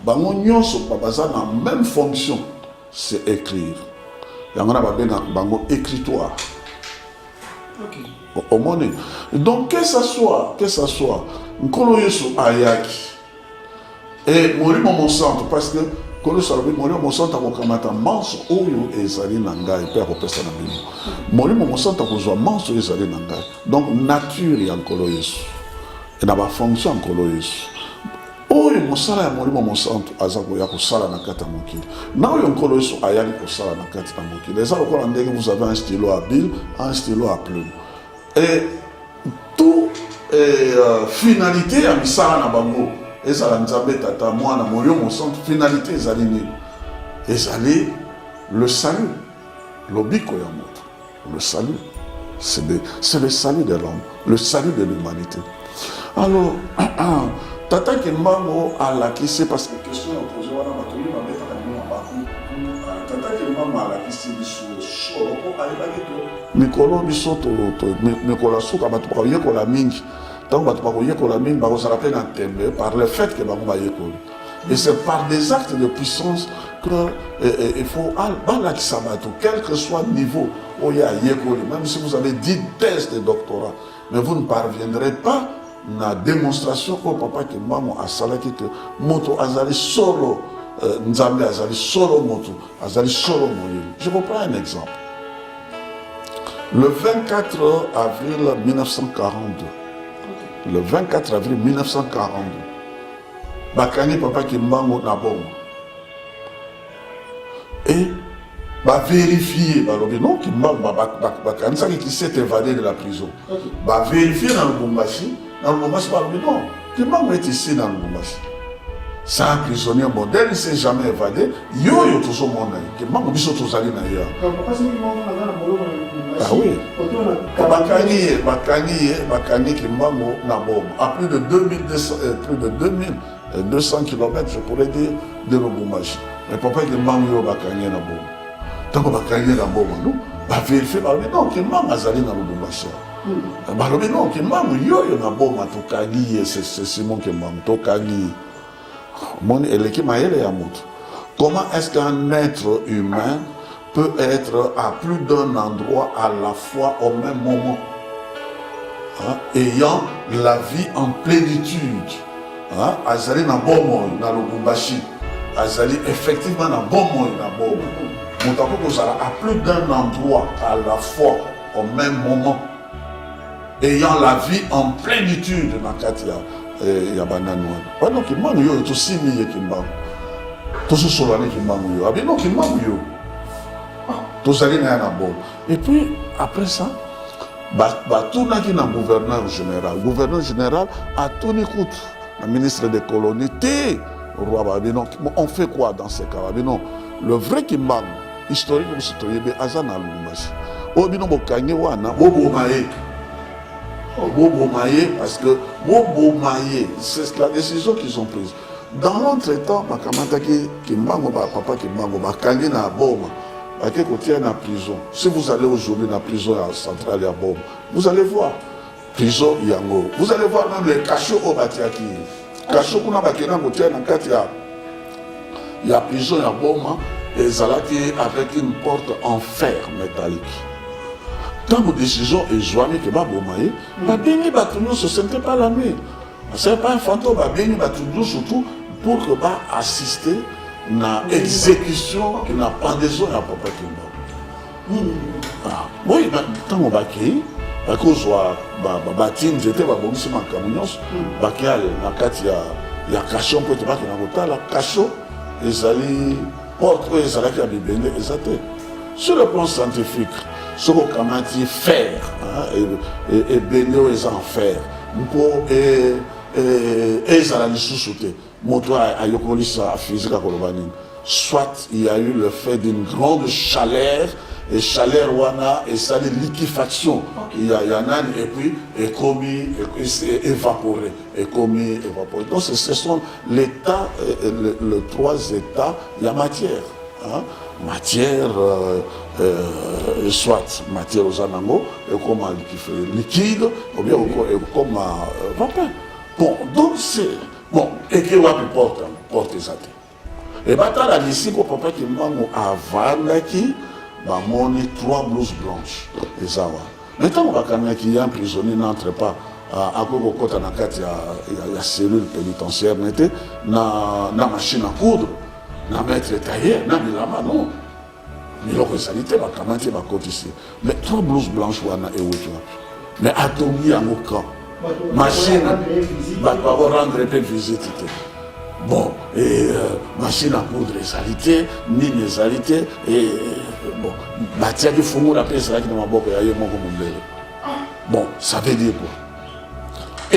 bango nyonso baza na même fonction c'est écrire yango na babenga bango écritoire omoni donc que ça soit nkolo Yesu ayaki et molimo mosantu parce que kolo salobi molimo mosantu akokamata manso oyo ezali na ngai mpe akopesa na bino molimo mosantu akozwa manso oyo ezali na ngai donc nature ya nkolo Yesu e na bafonction ya nkolo Yesu oyo mosala ya molimo mosantu aza koya kosala na kati ya mokili na oyo nkolo Yesu ayaki kosala na kati ya mokili eza lokola ndenge vous avez un stylo à bille un stylo à plume et tout finalité ya misala na bango ezala nzambe tata mwana molimo mosantu finalité ezali nini ezali le salut lobiko ya moto le salut c'est le salut de l'homme le salut de l'humanité alors tata Kimbango alakisi parce que question ya posé wana batoli babetaka bino baku tata Kimbango alakisi biso solo po ayebaki to mikolo biso mikolo suka bato bayekola mingi Tant que ça rappelle un thème par le fait que et c'est par des actes de puissance qu'il faut quel que soit le niveau, même si vous avez 10 thèses de doctorat, mais vous ne parviendrez pas à la démonstration au papa que maman a salaki que moto azali solo nzambe azali solo moto azali solo moyo. Je vous prends un exemple. Le 24 avril 1942. Le 24 avril 1942. Bakani papa Kimbango na bombe. Et va vérifier, non, Bakani ça qui s'est évadé de la prison. Va vérifier dans le Lubumbashi, non, Kimbango est ici dans le Lubumbashi. C'est un prisonnier modèle, il ne s'est jamais évadé. Yo tout ce monde, Kimbango biso tous allés d'ailleurs. Ah oui. Bakani Kimbango na bombe. À plus de 2200 km, je pourrais dire, de Lubumbashi. Mais papa Kimbango yo Bakani na bombe. Tant que Bakani na bombe, nous, va vérifier, non, Kimbango azali na Lubumbashi. Non, Kimbango yo na bombe, Tokani, c'est Simon Kimbango, Tokani. Comment est-ce qu'un être humain peut être à plus d'un endroit à la fois au même moment, ayant la vie en plénitude, azali na bomo na Lubumbashi, azali effectivement na bomo na bomo, à plus d'un endroit à la fois au même moment, ayant la vie en plénitude na Katia. Il y a banano. Pendant qu'il manque yo, tout si mieux qu'il manque. Tout ce solane qu'il manque yo. Ah bien non qu'il manque yo. Tout ça n'est pas bon. Et puis après ça, tout n'a qu'un gouverneur général. Le gouverneur général a tout écoute. Le ministre des colonies, on fait quoi dans ces cas? Non, le vrai qui manque, historique comme citoyen, c'est Azana Lubumbashi. Oh bien non, Bokanye wana, Bobomaye. Bobomaye, parce que Bobomaye, c'est la décision qu'ils ont prise. Dans l'entretemps, Bakamata Kimbango, papa Kimbango, Bakangi na Boma, Bakekoti na prison. Si vous allez aujourd'hui dans la prison centrale à Boma, vous allez voir prison Yango. Vous allez voir même les cachots au Batiaki. Cachots qu'on a Bakena Gotia dans Katia. Il y a prison à Boma et Zalaki avec une porte en fer métallique. Quand vos décisions est joignée que Babomaye, Babini Batouniou se sentait pas la nuit. Ce n'est pas un fantôme, Babini Batouniou surtout pour que va assister à l'exécution de la pendaison à Papa Kimbango. Oui, quand on va créer, à cause de Batim, j'étais à Bonissima Camunios, Bakia, il y a Cachon, peut être la Cachon, les alliés, porte, les alliés à Bibéné, les athées. Sur le plan scientifique, ce qu'on a dit faire, et bénéo les en fer, et les alliés sous-sautés, soit il y a eu le fait d'une grande chaleur, et chaleur wana, et ça de liquéfaction. Il y en a, et puis, et commis, et évaporé, et commis, évaporé. Donc ce sont l'état, les trois états, il y a matière. Matière, soit matière aux anangos, et comme liquide, ou bien comme vapeur. Bon, donc c'est. Bon, et qui va porter ça. Et maintenant, la ici, pour papa qui m'a avant qui m'a monné 3 blouses blanches. Et ça va. Maintenant, on va quand même qu'il y a un prisonnier n'entre pas. À Gogo Kota Nakati, il y a cellule pénitentiaire, na machine à coudre. Na maître tailleur, na milama, non. Miloko sanité, ma kamati, ma côte ici. Mais 3 blouses blanches, wana et autres. Mais atomi à mon camp. Machine, va rendre un peu visite. Bon, et machine à coudre, les salités, ni les salités, et bon, bâtir du fourneau, la paix, c'est là qui m'a beaucoup, il y a mon comme bon, ça veut dire quoi?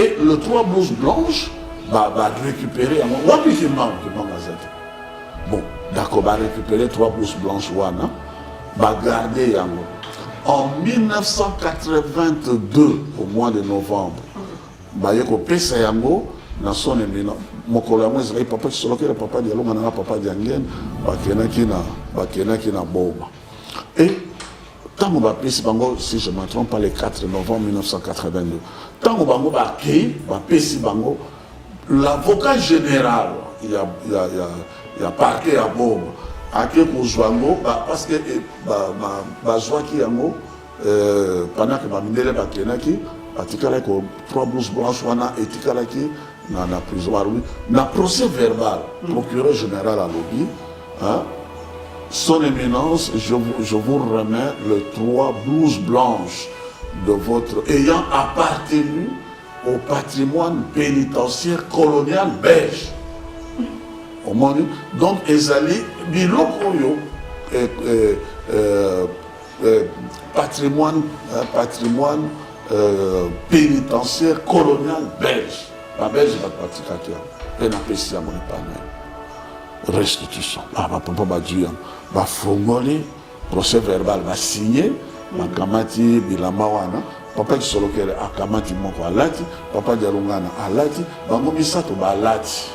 Et le 3 blouses blanches, va récupérer, wapi qui manque à cette. Bon, d'accord, va récupérer 3 blouses blanches, wana, va garder yango. En 1982, au mois de novembre, va y pesa yango, dans son éminent. Mon collègue, il papa qui solo le papa de l'homme, papa de Yangen, va kena qui na boba. Et Tant que Bapesi Bango, si je ne me trompe pas, le 4 novembre 1982. Tant que Bango Bapesi Bango, l'avocat général, il y a parquet à Bob, à Kekouzwango, parce que Bazwaki Yango, pendant que Bamindele Bakenaki, Atikalaki, 3 blouses blanches, wana, Etikalaki, dans la prison, dans le procès verbal, procureur général à Lobby, hein, son éminence, je vous remets les 3 blouses blanches de votre ayant appartenu au patrimoine pénitentiaire colonial belge. Donc, Ezali, Bilokoyo, patrimoine pénitentiaire colonial belge. La Belge va pratiquer. Et la PCA, mon épargne. Restitution. Papa Badjouyan. Va formuler, procès verbal va signer, ma kamati bilamawana, papa qui solo kere akamati moko alati, papa dialungana alati, bango misato ba alati.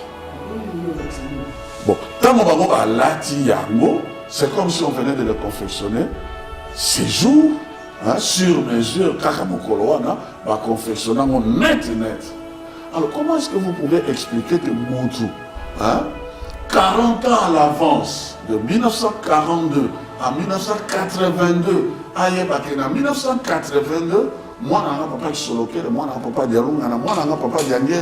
Bon, tant bango ba alati yango, c'est comme si on venait de le confectionner, ces jours, hein, sur mesure, kakamokolowana, va confectionner net. Alors comment est-ce que vous pouvez expliquer que Montou, hein, 40 ans à l'avance, de 1942 à 1982, en 1982, moi, je n'ai pas soloké, moi, je n'ai pas dialogué, moi, je n'ai pas dialogué,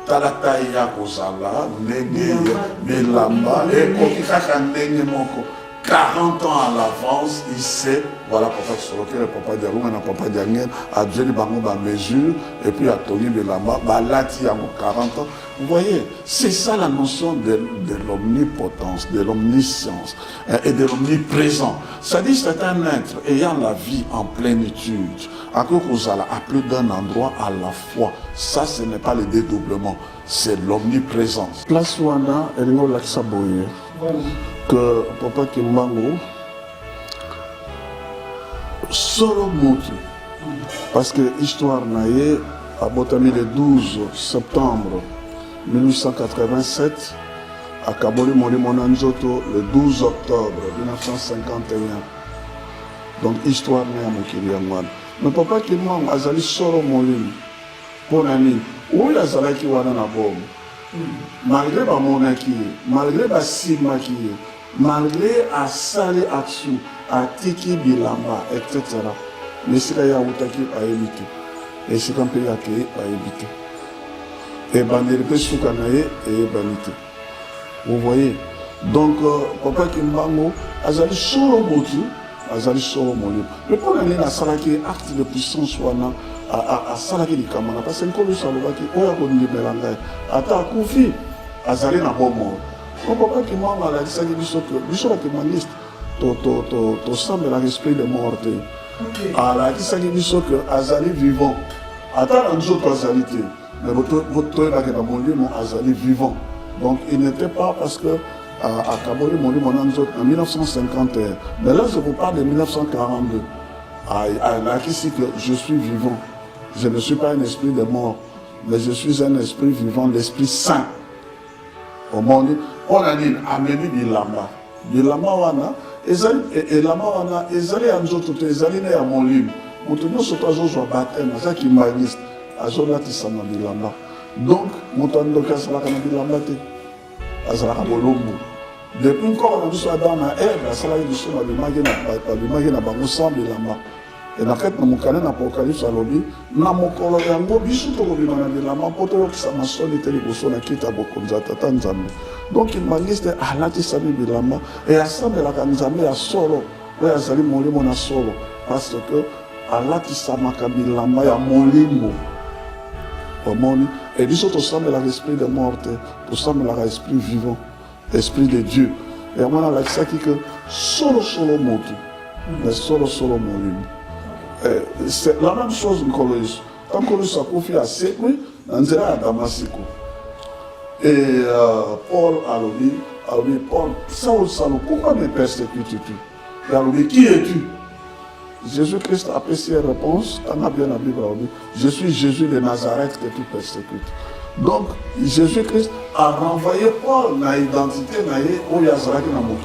Talataya Kozala, Nege, Belamba, et Kokikaka Nege Moko. 40 ans à l'avance, il sait, voilà pourquoi soloké, le papa dialogué, le papa dialogué, a Djeli Bango ba mesure, et puis à Tony Belamba, Balati Yango 40 ans. Vous voyez, c'est ça la notion de l'omnipotence, de l'omniscience et de l'omniprésent. C'est-à-dire c'est un être ayant la vie en plénitude, à plus d'un endroit à la fois. Ça, ce n'est pas le dédoublement, c'est l'omniprésence. Place Wana, Elingo Laksaboye, que Papa Kimbango, solo Mouti, parce que l'histoire naïe a botami le 12 septembre 1887, à Kaboli Moli Monanzoto le 12 octobre 1951. Donc, histoire n'est à Mokiri Yangwan. Mais papa qui m'a azali solo Moli, pour Nani, où il a zalaki wana na bom, malgré ba monaki, malgré ba simaki, malgré a salé action, a tiki bilamba, etc. Mais si la yaoutaki a évité, et si quand pays a évité. Et Bandelpe Soukanaye et Banité. Vous voyez? Donc, Papa Kimbango, Azali Solo Motu, Azali Solo Molu. Mais pour l'année, la Salaki, acte de puissance, à Salaki di Kamana, parce que c'est un Salobaki, Oya Kondi Belangay, Ata Koufi, Azali na Bomo. Donc, Papa Kimbango, la Sagi Bissot, Kimaniste, to semble l'esprit de mort. La Sagi Bissot, Azali vivant. Ata Anzo Azalité. Mais votre Azali vivant. Donc il n'était pas parce que à Kaboli Moli en 1951. Mais là je vous parle de 1942. Ici que je suis vivant. Je ne suis pas un esprit de mort, mais je suis un esprit vivant, l'Esprit Saint. Au monde, on a dit Amélie Bilamba. Bilamba wana, et Lama wana, ezali anzoto, ezali ne ya molim. Moutonio soto azo baptême, azaki magiste. Azolatisama bilamba. Donc, Moutando Kasalaka bilamba te. Azalaka bolombo. Depuis encore, on a dit dans la air, la salle du son, la bango sans bilamba. Et la quête de mon canal apocalypse à l'objet, n'a mon color yango, bisou to bilamba bilamba, poto qui s'en sonne et télébosso na kita bokonza tatanzambe. Donc, il m'a dit à l'atisami bilamba, et à ça, la kanzambe à solo, et à Zali Molimo na solo, parce que à l'atisama kabilamba ya molimo. Et lui, tout semble l'esprit de mort, tout semble l'esprit vivant, esprit de Dieu. Et moi, on a dit que solo motu, mais solo molim. C'est la même chose en Colosse. Quand Colosse a confié à Sekwe, on dirait à Damasiko. Et Paul a dit, Paul, pourquoi me persécutes-tu? Il a dit, qui es-tu? Jésus-Christ a fait ses réponses, on a bien la Bible. Je suis Jésus de Nazareth que tu persécutes. Donc, Jésus-Christ a renvoyé Paul dans l'identité où il y a Nazareth dans le monde.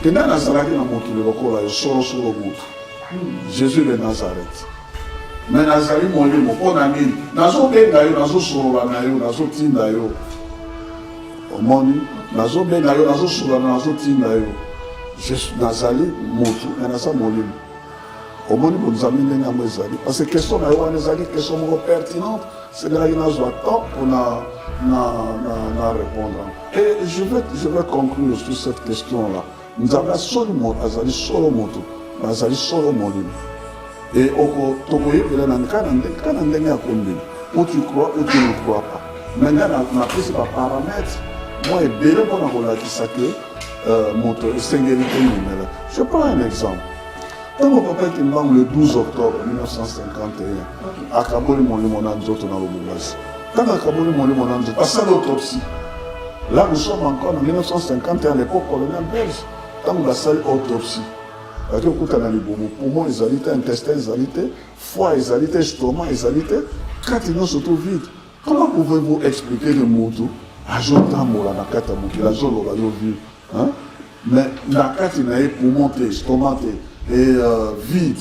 Que dans Nazareth dans le monde, il y a solo motu. Jésus de Nazareth. Mais Nazareth molimo pona nini nazobenga yo nazosolola na yo nazotinda yo omoni nazobenga yo nazosolola nazotinda yo nazali motu me naza molimo omoni bonzambe ndenge yango ezali parce que question na yo wana ezali question moko pertinente sezelaki nazwa temps mpona na répondre et je vais conclure sur cette question là nzambe azali solo motu azali solo molimo. Et tokoyebela na kana ndenge ya kombela ou tu crois ou tu ne crois pas. Maintenant na pesi ba paramètres moi ebele mpona kolakisa ke moto esengeli koyemela. Je prends un exemple. Ntango papa Kimbangu le 12 octobre 1951 akaboli molimo na nzoto na Lubumbashi. Ntango akaboli molimo na nzoto asali autopsie. Là nous sommes encore en 1951 l'époque coloniale belge. Ntango basali autopsie parce que okutana libumu poumon ezali te intestin ezali te foie ezali te estomac ezali te kati nyonso to vide. Comment pouvez-vous expliquer le motu azotambola na kati ya mokili azoloba yo vide mais na kati na ye poumon te estomac te et vide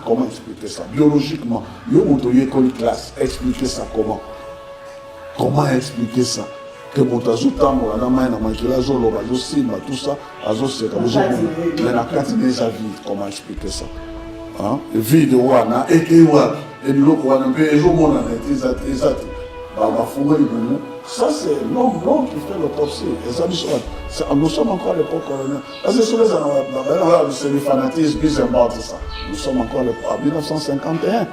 comment expliquer ça biologiquement yo moto oyekoli classe expliquer ça comment expliquer ça que moto azotambola na mai na makili azoloba azosimba tout ça azoseka mais na kati na eza vide comment expliquer ça vide wana eke wapi ebiloko wana mpe ezomonana ete eza te bafungoli bomo ça c'est l'homme qui fait l'autopsie eza biso nous sommes encore à l'époque coloniale parce que soki ezala c'est le fanatisme bizarrement tout ça nous sommes encore à 1951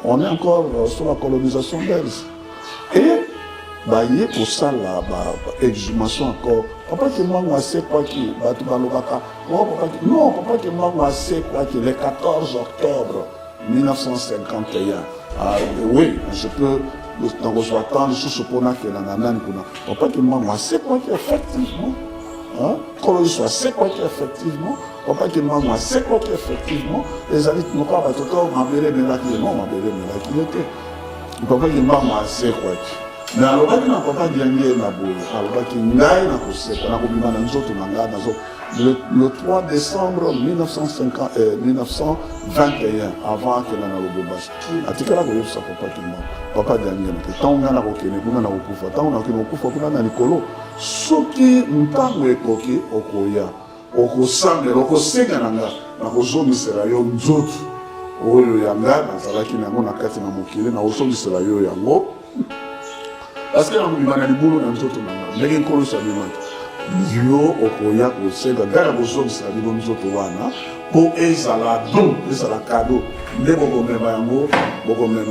on est encore sur la colonisation belge et baye kosala exhumation encore papa Kimbangu asekwaki bato balobaka non papa Kimbangu asekwaki le 14 octobre 1951 oui je peux nakozwa temps lisusu mpona kelanga nani kuna papa Kimbangu asekwaki effectivement kolo liso asekwaki effectivement papa Kimbangu asekwaki effectivement ezali noka bato to mabele emelaki ye non mabele emelaki ye te papa Kimbangu asekwaki mais alobaki na papa diangi na boye alobaki ngai na koseka na kobima na nzoto na ngai nazo le 3 décembre 1921 avant akenda na Lubumbashi atikala koyebisa papa Kimbangu papa diangi na ntango ngai na kokende kuna na kokufa ntango na kokende kokufa kuna na likolo soki ntango ekoki okoya okosambela okosenga na ngai nakozongisela yo nzoto oyo ya ngai nazalaki na yango na kati na mokili nakozongisela yo yango parce que nakobima na libulu na nzoto na ngai ndenge nkolo sabimaki yo okoya kosenga ngai nakozongisela bino nzoto wana mpo ezala don ezala kado nde bokomema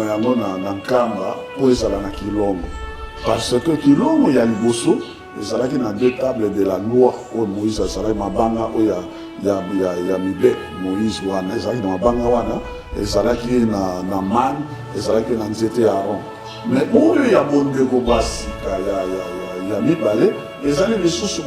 yango na nkamba mpo ezala na kilongo parce que kilongo ya liboso ezalaki na deux tables de la loi oyo Moïse azalaki mabanga oyo ya mibeko Moïse wana ezalaki na mabanga wana ezalaki na mane ezalaki na nzete ya Aron mais oyo ya bondeko basika ya mibale ezali lisusu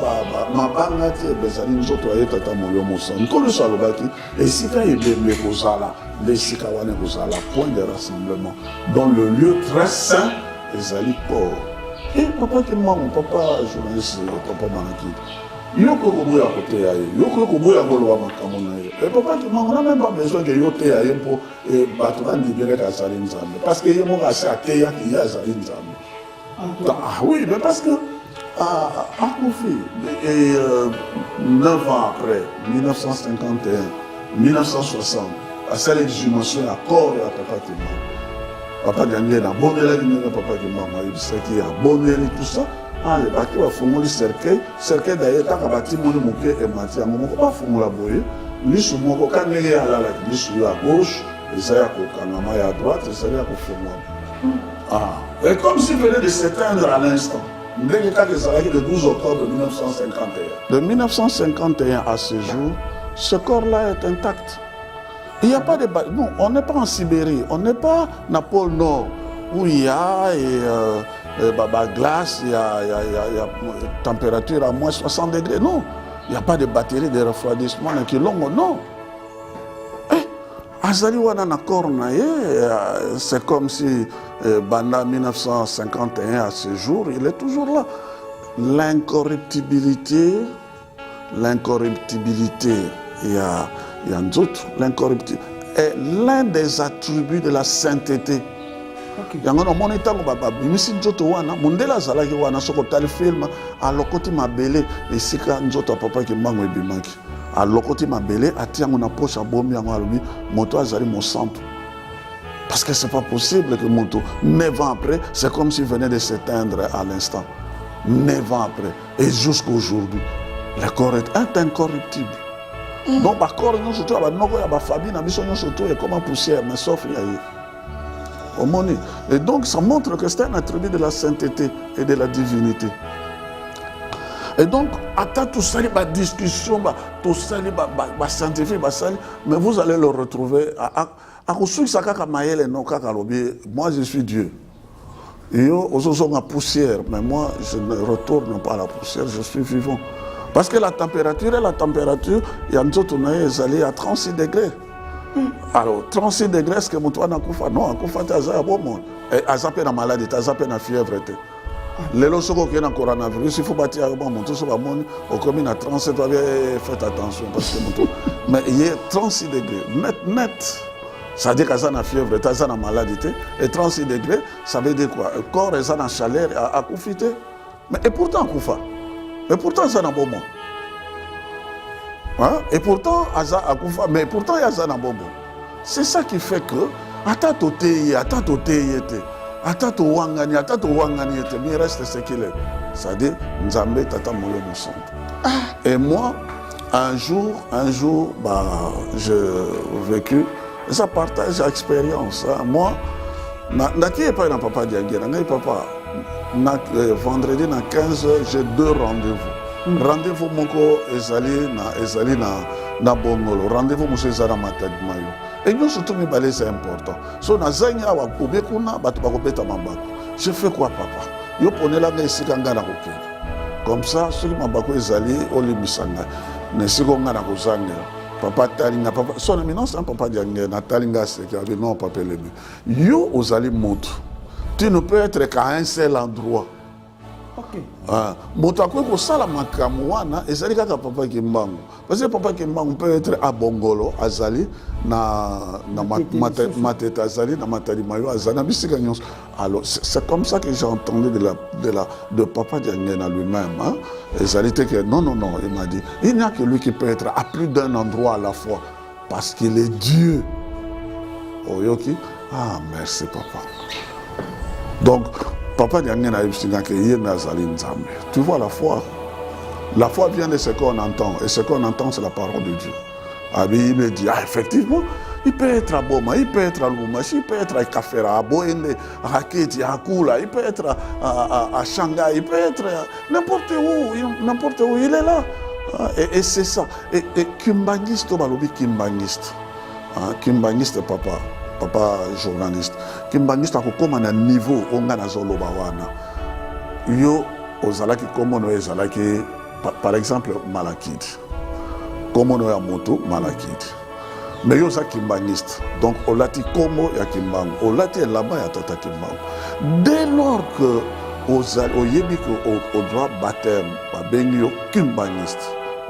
mabanga te ezali nzoto ya ye tata molio mosani nkolo so alobaki esika ebembe kozala nde esika wana kozala point de rassemblement dans le lieu très saint ezali port et papa Kimbangu papa journaliste papa Manaki yoko koboya koteya ye yoko koboya koloba makambo na ye et papa Kimbangu na même pas besoin que yo teya ye mpo bato bandibeleka azali nzambe parce que ye moko asi ateyaki ye azali nzambe oui mais parce que akufi et 9 ans après 1951 1960 asali exhumation ya corps ya papa Kimbangu papa Diangi na bonelaki ndenge papa Kimbangu ayebisaki aboneli tout ça baki bafungoli cercueil d'ailleurs taka batimoli moke emati yango moko bafungola boye lisu moko ka ndenge alalaki lisu yo ya gauche ezali ya kokangama ya droite ezali ya kofungwama et comme s'il venait de s'éteindre à l'instant ndenge kaka ezalaki le 12 octobre 1951 de 1951 à ce jour ce corps là est intact. Il n'y a pas de... Non, on n'est pas en Sibérie, on n'est pas dans le pôle Nord, où il y a glace, il y a température à moins 60 degrés. Non, il n'y a pas de batterie de refroidissement qui est longue, non. Azali wana na corps na ye, c'est comme si Banda 1951 à ce jour, il est toujours là. L'incorruptibilité, il y a d'autres, l'incorruptible est l'un des attributs de la sainteté. yango na moni tango babimisi nzoto wana mondele azalaki wana soko tali film alokoti mabele esika nzoto ya papa kimbangu ebimaki alokoti mabele atia yango na poche abomi yango alobi moto azali mosantu parce que c'est pas possible que moto 9 ans après c'est comme s'il venait de s'éteindre à l'instant 9 ans après et jusqu'aujourd'hui le corps est incorruptible. Donc ba corps nous surtout ba noko ya ba famille na biso nous surtout est comme poussière mais sauf il y a et donc ça montre que c'est un attribut de la sainteté et de la divinité. Et donc, à tout ça, la discussion, tout ça, la scientifique, mais vous allez le retrouver. Moi, je suis Dieu. Et la poussière, mais moi, je ne retourne pas à la poussière, je suis vivant. Parce que la température, il y a une à 36 degrés. Alors, 36 degrés, ce que mon toit n'a pas fait. Non, il a fait un bon monde. Et il a fait une maladie, il a fait une fièvre. Les gens qui ont un coronavirus, il faut bâtir un bon monde. Au commun à 37, faites attention. Parce que mais il y a 36 degrés, net. Ça veut dire qu'il y a une fièvre, il y a une maladie. Et 36 degrés, ça veut dire quoi? Le corps est en chaleur, à profiter. Et pourtant, il y a et pourtant, ça n'a pas bon monde. Hein? Et pourtant, mais pourtant, il y a un bobo. C'est ça qui fait que, mais il reste ce qu'il est. C'est-à-dire, Nzambe Tata Mole Mousson. Et moi, un jour, j'ai vécu, ça partage l'expérience. Moi, je n'ai pas un papa Diaguera, papa. Vendredi, à 15h, j'ai 2 rendez-vous. Rendez-vous moko ezali na bongolo. Rendez-vous monsieur ezala matadi mayo. Et nous surtout mi c'est important. So na zanya wa kubekuna batu bakobeta mambako. Je fais quoi papa? Yo ponela nga esika nga na kokela. Comme ça ceux qui mambako ezali olimisanga. Ne siko nga na kozanga. Papa talinga papa. So na minance un papa diange na talinga seki avec non papa lebi. Yo ozali moto. Tu ne peux être qu'à un seul endroit. Moto akoki kosala makambo wana ezali kaka papa kimbangu parce que papa kimbangu peut être à bongolo azali na mateta azali na matadi mayo azali na bisika nyonso. Alors c'est comme ça que j'ai entendu de papa Diangena lui-même hein? Ezali te que non il m'a dit il n'y a que lui qui peut être à plus d'un endroit à la fois parce qu'il est Dieu. Oyoki merci papa. Donc papa Diangena tu vois la foi. La foi vient de ce qu'on entend. Et ce qu'on entend, c'est la parole de Dieu. Il me dit, effectivement, il peut être à Boma, il peut être à Lumachi, il peut être à Kafera, à Boende, à Raketi, à Kula, il peut être à Shanghai, il peut être n'importe où, il est là. Et c'est ça. Et Kimbangiste, Kimbangiste. Kimbangiste, papa journaliste. Kimbangiste a comme un niveau on a zoloba wana. Yo ozalaki comme on ezalaki par exemple malakid. Comme on a moto malakid. Mais yo za kimbangiste. Donc olati komo ya kimbangu. Olati là-bas ya tata kimbangu. Dès lors que oyebi que au droit baptême ba bengyo kimbangiste.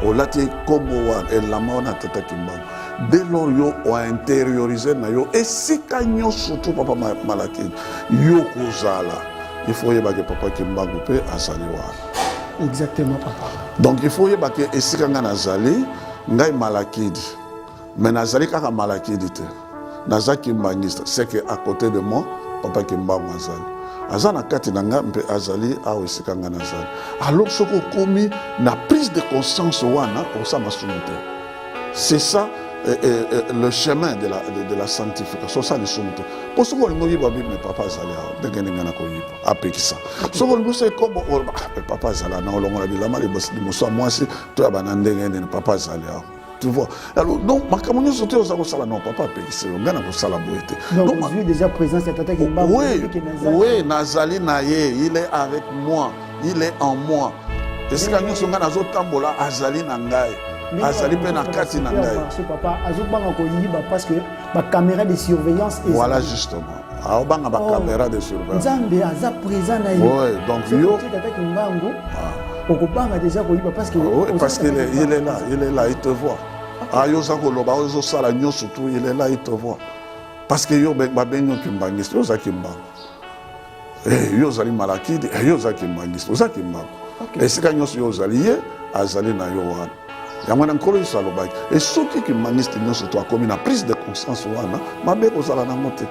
Olati komo wan et lama wana tata kimbangu. Dès lors yo ont intériorisé na yo et si kanyo surtout papa malakid yo kozala il faut y que papa kimbangu pe azali wa exactement papa. Donc il faut y que et si kanga nazali ngai malakid mais nazali kaka malakid te nazaki kimbangiste c'est que à côté de moi papa kimbangu azali azana kati nanga mpe azali awo esika nga nazali alors soko komi na prise de conscience wana osama sunute. C'est ça le chemin de la sanctification, ça les soumete. Pour ce qu'on dit, mais papa Zala, dégagez-moi après ça. Ce qu'on dit, c'est comme papa Zala, non, on a dit la malle, moi aussi, tu as banandé papa Zala. Tu vois. Alors, donc, ma camarade sauté aux Agosala, non, papa Pékissé, on gagne à Sala Boété. Donc, vous avez déjà présent cette attaque. Oui, Nazali Naye, il est avec moi, il est en moi. Et ce qu'on dit, c'est que Tambola, Azali Nangaye. Azali pena kati na ngai. Papa azobanga ko yiba parce que ba caméra de surveillance est voilà justement. A banga ba caméra de surveillance. Nzambe aza présent na yo. Oui, donc yo avec Ngango. Okobanga déjà ko yiba parce que oui, parce qu'il est là, il te voit. Ayoza koloba ozo sala nyo surtout il est là il te voit. Parce que yo ba benyo kimbangiste yo za kimbango. Yo zali malakidi yo za kimbangiste za kimbango. Et c'est quand yo zali ye azali na yo wana. Yamana nkolo isaloba. Et soki kimbangiste nyo surtout akomi na prise de conscience wana mabe ko sala na mote.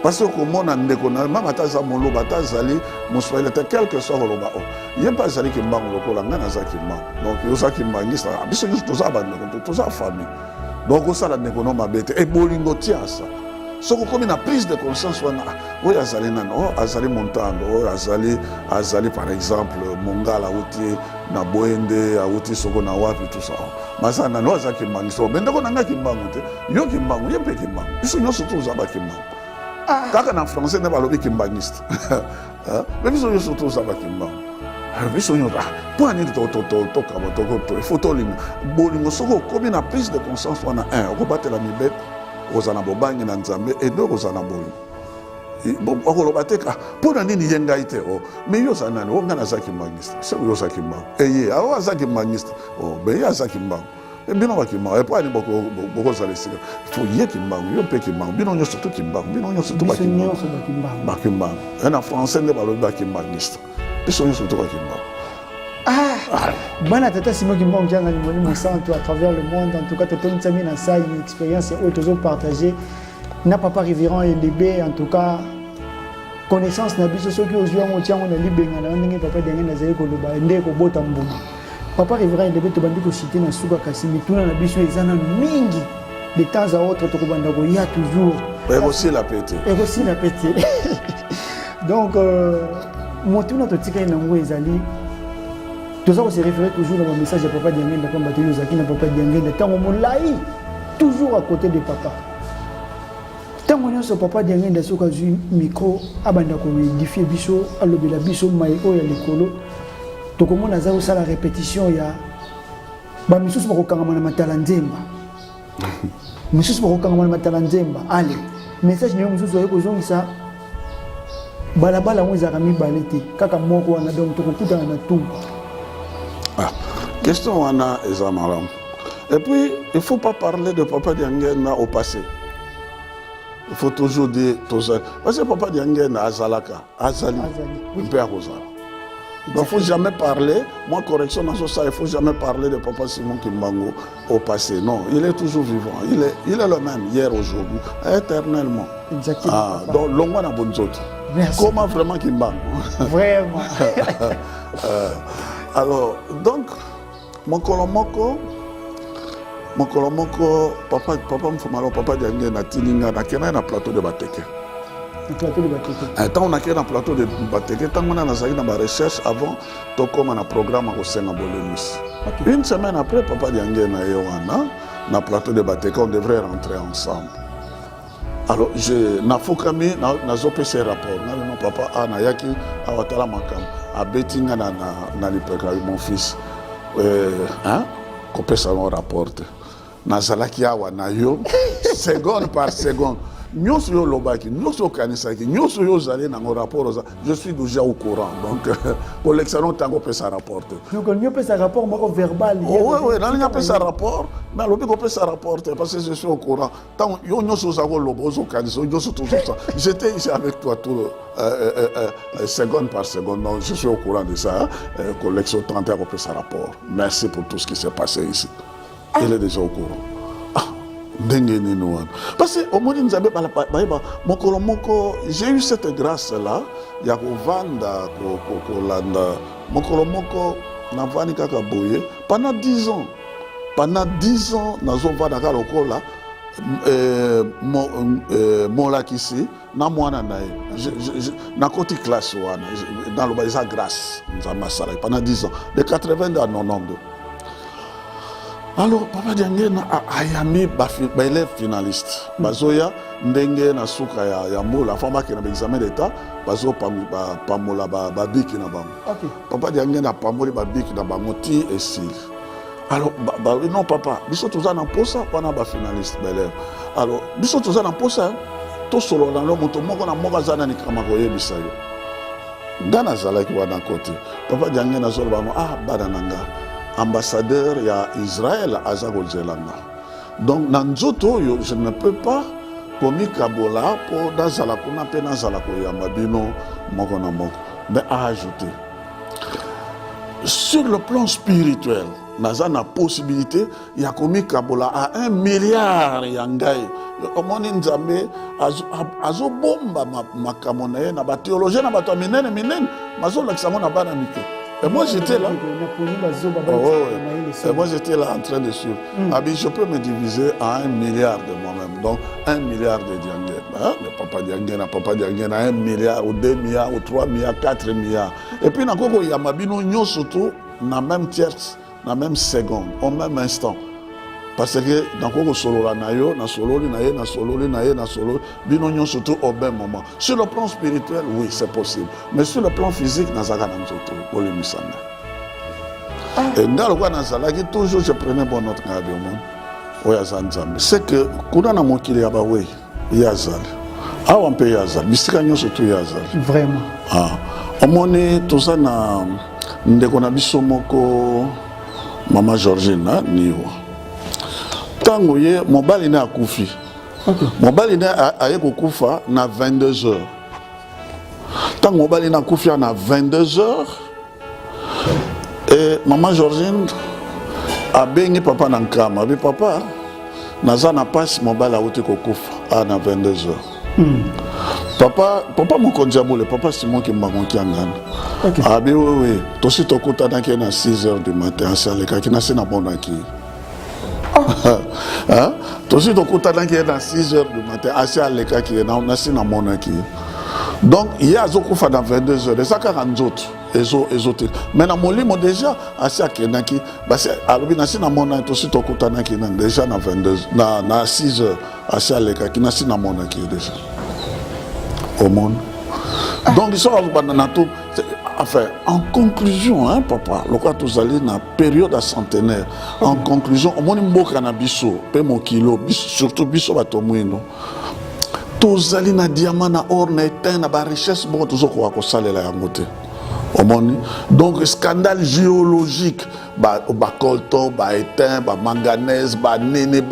Parce que comme on a ndekona mama taza moloba tazali moswele te quelque soit loba o yempa zali kimbango lokola ngana za kimbango donc yo za kimbangiste biso nyuso toza bande toza famille donc on sala ndekona mabete et bolingo tiasa soko komi na prise de conscience wana oyo azali nano azali montando oyo azali par exemple mongala uti na boende auti soko na wapi tout ça masa nano azali kimbangiste bendeko nanga kimbango te yo kimbango yempe kimbango biso nyuso toza ba kimbango. Kaka na français ne balobi kimbangiste. Mais biso yo surtout za ba kimbango. Biso yo pour ani to photo lim. Bolingo soko komi na prise de conscience wana ko batela mibet ozana bobangi na nzambe et deux ozana bolingo. Bon okoloba teka pour ani ni yenga ite o. Mais yo za nani o ngana za kimbangiste. C'est yo za kimbango. Eye awa za kimbangiste. Oh ben ya za kimbango. Et bien on va kimbango et pas ni boko za les siga. Faut y kimbango yo pe kimbango. Bino nyo surtout kimbango. Bino nyo surtout ba kimbango. Ba kimbango. Et en français ne balobi ba kimbangiste. Biso nyo surtout ba kimbango. Bana tata Simon Kimbango qui a gagné mon centre à travers le monde. En tout cas, tu as une salle, une expérience et autres ont partagé. N'a pas révérend et libé en tout cas. Connaissance na biso soki ozwa motia on a libenga na ndenge papa denga na zeli ko loba ndeko ko bota mbuma. Papa révérend il to bandi ko citer na suka kasi mituna na biso ezana mingi de temps à autre to ko banda ko ya toujours. Et aussi la pété. Et aussi la pété. Donc motuna to tika na ngo ezali tout ça on se réfère toujours dans mon message à papa denga na komba to yozaki na papa denga tango molai toujours à côté de papa. Tango nyonso papa diangenda soka zu micro abanda ko édifier biso alobela biso mai oyo ya likolo tokomona za osala répétition ya ba misusu bakokanga na matala nzemba misusu bakokanga na matala nzemba ale message nyo misusu oyo kozongisa balabala mwezaka mibale te kaka moko wana donc tokokutana na tumba. Question wana ezamaram. Et puis il faut pas parler de papa diangenda au passé. Il faut toujours dire Tozal. Parce que papa Diangena Azalaka, Azali, père Rosal. Donc il ne faut jamais parler, moi correction dans ça, il ne faut jamais parler de papa Simon Kimbango au passé. Non, il est toujours vivant. Il est le même hier, aujourd'hui, éternellement. Exactement. Donc l'homme a bon autres. Comment vraiment Kimbango? Vraiment. Alors, donc, mon colomoko, papa mfumalo papa diange na tilinga na kena na plateau de Bateke. Na plateau de Bateke. Tant on a kena na plateau de Bateke, tant on a nazali na ba recherche avant to comme na programme ko senga bolemis. Une semaine après papa diange na yowana na plateau de Bateke on devrait rentrer ensemble. Alors je na fokami na zopese rapport na mon papa na yaki awatala makam a betinga na lipeka mon fils kopesa mon rapport. Nazalaki awa na yo seconde par seconde nyonso yo lobaki nyonso kanisaki nyonso yo zali na rapport je suis déjà au courant donc pour l'excellent tango pesa rapport donc on pesa rapport moko verbal oui na pesa rapport mais lobi ko pesa rapport parce que je suis au courant tant yo nyonso zako lobozo kanisa nyonso tout ça j'étais ici avec toi tout seconde par seconde donc je suis au courant de ça collection 30 ko pesa rapport merci pour tout ce qui s'est passé ici. Il est déjà au courant. Parce que au moins j'ai eu cette grâce-là. Il y a Vanda, Kolanda, Mokolomoko, Navani Kakaboye. Pendant 10 ans, Nazo Vanda Kalokola, Molakisi, Namwana Nae, na côté classe, dans le Baïsa grâce, pendant 10 ans, de 80 à 92. Alors papa Diangena a yami élève finaliste. Bazoya ndenge na suka ya mola fama ki na examen d'état bazo pamola ba biki na bango. OK. Papa Diangena pamoli ba biki na bango ti esil. Alors non papa, biso toza na posa wana ba finaliste élève. Alors biso toza na posa to solo na lo moto moko na moko zana ni kama ko yebisa yo. Ngana zalaki wana côté. Papa Diangena zolo ba bana nanga. Ambassadeur ya Israël Azago Zelanda. Donc na nzoto oyo je ne peux pas komi kabola pour nazala kuna pe nazala koyamba bino moko na moko. Mais à ajouter, sur le plan spirituel, naza na possibilité ya komi kabola à 1 milliard ya ngai. Omoni nzambe azo bomba makambo na ye na ba théologien na bato minene mazo lakisa mo na bana mike. Et moi j'étais là. Et moi j'étais là en train de suivre. Je peux me diviser à 1 milliard de moi-même. Donc 1 milliard de Diangé. Le papa Diangé na 1 milliard ou 2 milliards ou 3 milliards, 4 milliards. Et puis na koko yamabino nyo surtout na même tierce, na même seconde, au même instant. Parce que dans le solo bino nyo surtout au même moment. Sur le plan spirituel, oui, c'est possible. Mais sur le plan physique, nazaga na nzoto, ole misana. Et ngalo kwa nazalaki toujours je prenais bon note ngabi au monde. Oya zanzambe. C'est que kuna na mokili ya bawe yazali. Awa mpe yazali, bisika nyo surtout yazali. Vraiment. Omoni toza na ndeko na biso moko Mama Georgine niwa. Tango ye mobali na akufi. Okay. Mobali na aye kokufa na 22h. Tango mobali na akufi na 22h et Maman Georgine a bengi papa na nkama. Bi papa naza na passe mobali a ote kokufa na 22h. Papa mokonjabole papa Simon Kimbango kiangana. Okay. Abi oui, tosi tokota na ke na 6h du matin asaleka ki na sena bonaki. Tosi tokota qui est dans 6h du matin, assez à l'écart qui est dans la monarchie. Donc, il y a Zokufa dans 22h, et ça 40 autres. Mais dans mon livre, déjà, assez à Kenaki, parce que à la monarchie, tosi tokota qui est déjà dans 22h, dans 6h, assez à l'écart qui est dans la monarchie déjà. Au monde. Donc, ils sont dans tout. Enfin, en conclusion, hein, papa, le cas tous allés dans la période à centenaire. En conclusion, au moins mboka na biso, pe mo kilo, surtout biso batomwino. Tous allés na diamant na or na éteint na ba richesse bon tous ko ko salela yangote. Au moins, donc scandale géologique, ba coltan, ba éteint, ba manganèse, ba nene,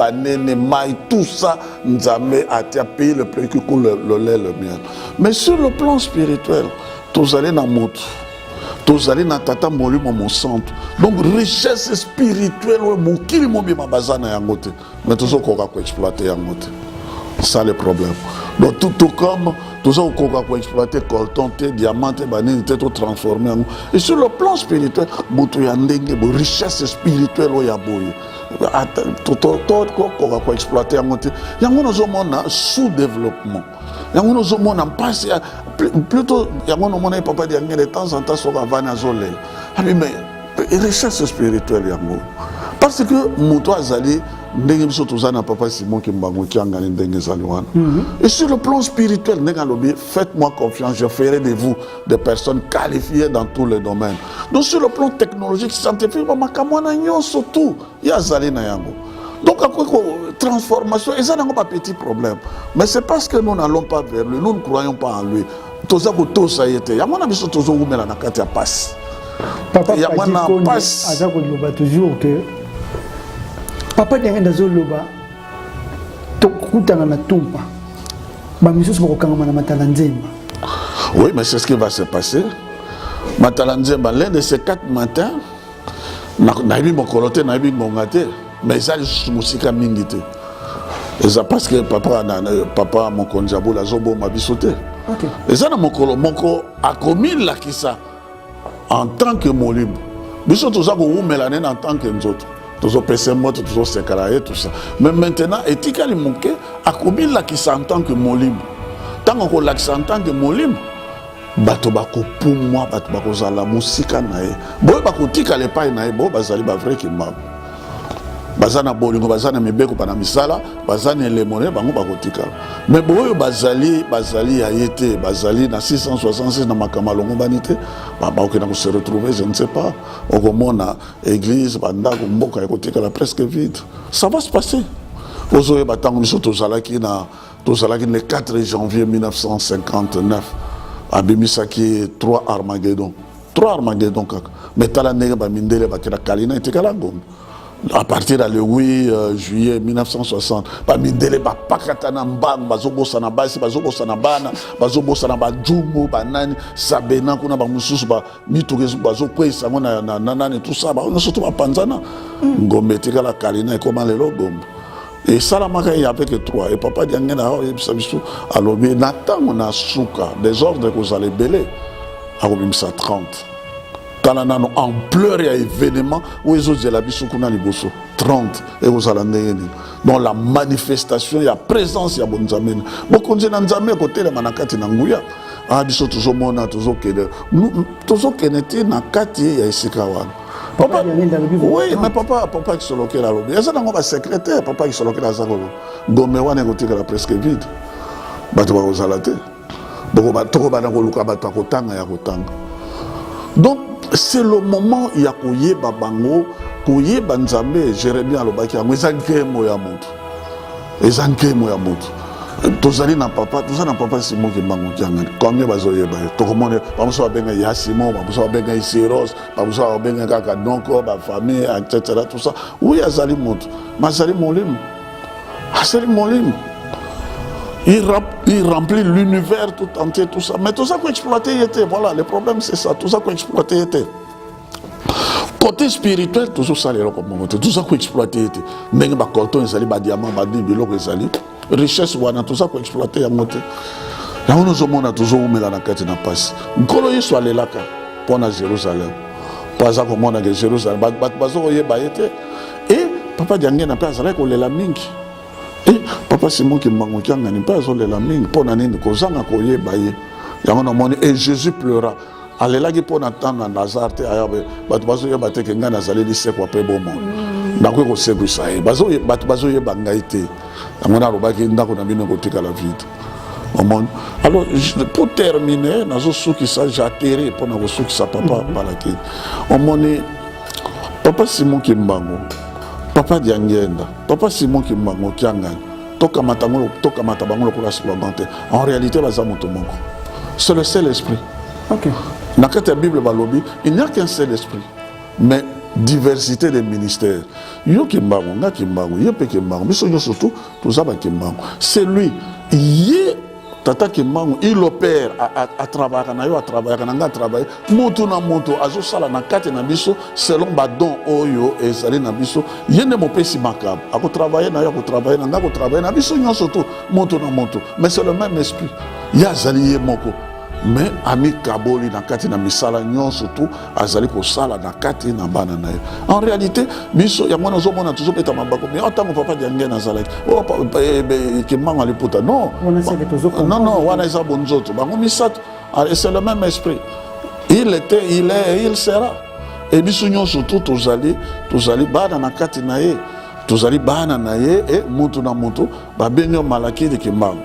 maille, tout ça, nzambe a payé le prix que le lait le miel. Mais sur le plan spirituel, tous allés dans moto, tous allés dans tata molimo mon centre. Donc richesse spirituelle, mon kili mon bima bazana yangote. Mais tous on va exploiter yangote. Ça le problème. Donc tout comme tous on va exploiter coltan, diamant, banane, tout transformé. Et sur le plan spirituel, moto yandenge, richesse spirituelle o yaboye. Tout on va exploiter yangote. Yango nous avons sous-développement. Yango nous avons passé plutôt yango nous avons papa Diangé de temps en temps sur la vanne azolé. Mais richesse spirituelle yango. Parce que moto azali ndenge biso tozana papa Simon Kimbango kiangani ndenge zaliwana. Et sur le plan spirituel ndenge faites-moi confiance, je ferai de vous des personnes qualifiées dans tous les domaines. Donc sur le plan technologique, scientifique, makamwana nyonso tout ya zali na yango. Donc, à quoi transformation, et ça n'a pas petit problème. Mais c'est parce que nous n'allons pas vers lui, nous ne croyons pas en lui. Tout ça, ça y était. Il y a mon ami, tout ça, mais la carte passe. Papa, il y a mon passe. Toujours que Papa Diangé Ndazoloba, Tokutana na Tumpa, Bamisus Bokangama na Matalanzemba. Oui, mais c'est ce qui va se passer. Matalanzemba, l'un de ces 4 matins, Naïbi Mokolote, Naïbi Mongate. Mais ça, je suis mingité. Et ça parce que papa mon konjabo la zobo m'a bisoté. Et ça, mon a commis la kissa en tant que molib. Biso tout ça, vous mélanez en tant que nous autres. Tous les PC mots, tous les sécaraïs, tout ça. Mais maintenant, éthique monké a commis la kissa en tant que molib. Tant qu'on l'a en tant que molib, bato bako pour moi, bato bako zala musika nae. Boy bako tika le paille nae, bo bazali ba vrai qui m'a. Bazana bolingo bazana mibeko pana misala bazana lemone bango bakotika mais boyo bazali ayete bazali na 666 na makamalongo banité baba okena ko se retrouver je ne sais pas okomona église bandako mboka ekotika la presque vide. Ça va se passer ozoye batango miso tozalaki le 4 janvier 1959 abimisaki 3 Armageddon kaka mais tala ndenge ba mindele bakela kalina etikala ngombe. À partir du 8 juillet 1960, Bamindele Bapakatana Mbang, Bazobosana Basi, Bazobosana Bana, Bazobosana Bajumo, Banani, Sabena, Kuna Bamusus, Mitugezu, Bazokwesa, Nanani, tout ça, on a surtout Panzana, Ngombe, la Kalina et comment les logos. Et ça, la marque, il n'y avait que 3. Et papa dit, alors, Nathan, on a souka, des ordres que vous allez belé, à 30. Talanano en pleurs et à événements où ils ont dit la biso kuna liboso 30 et aux alandeni dans la manifestation il y a présence il y a bonzamene beaucoup de nzambe côté la manakati na nguya ah biso toujours mona toujours keneti na kati ya isikawan papa oui mais papa qui soloke la lobi ça nango ba secrétaire papa qui soloke la zakolo gomewana côté la presque vide bato ba ozalate boko ba toko ba na koluka bato akotanga ya kotanga donc c'est le moment il y a koye babango koye banzambe Jérémie alobaki yango ezangemo ya moto ezangemo ya moto tozali na papa Simon Kimbangu kiangani combien bazoyeba tokomone bamuso babenga ya Simon bamuso babenga Isiros bamuso babenga kaka donko ba famille etc tout ça oui azali moto mazali molimo il remplit l'univers tout entier, tout ça. Mais tout ça qu'on exploiter était, voilà, le problème c'est ça, tout ça qu'on exploiter était. Côté spirituel, tout ça, tout ça qu'on exploiter était. Même les coton, les diamants, les richesse, tout ça qu'on exploiter, il y a monté. Là, on nous a toujours mis la carte dans passe. Quand on soit allé là, pour Jérusalem, pas à comment on a Jérusalem, et papa Diangé n'a pas à la mingi. Papa Simon Kimbangu kiangani pas azolela mingi pona nini kozanga koyeba ye yango na moni et Jésus pleura alelaki pona tanga Nazareth ayabe bato bazoyeba te ke ngana azali lisekwa pe bomo ndako kosekwisa ye bato bazoyeba ngai te yango na lobaki ndako na bino kotika la vide omoni. Alors pour terminer nazosukisa j'atterri pona kosukisa papa balaki omoni papa Simon Kimbangu papa Diangenda papa Simon Kimbangu kiangani en réalité, c'est le seul esprit. Dans la Bible, il n'y a qu'un seul esprit, mais diversité des ministères. C'est lui. Tata Kimbangu, il opère à travailler, à travailler. Moto na moto, azo sala na kate na biso, selon badon oyo et sali na biso. Yene mo pesi makab. Ako travailler na yo, ako travailler na ngako travailler na biso nyon soto, moto na moto. Mais c'est le même esprit. Ya zali ye moko. Mais ami kaboli na kati na misala nyon surtout azali ko sala na kati na bana na yo. En réalité, biso ya mwana zo mona toujours beta mabako. Mais autant papa Diangé na zalaki. Oh Kimbangu aliputa. Non. Non, wana isa bonzoto. Bango misat, c'est le même esprit. Il était, il est, il sera. Et biso nyon surtout tozali bana na kati na ye. Tozali bana na ye et mutu na mutu ba benyo malaki de Kimbangu.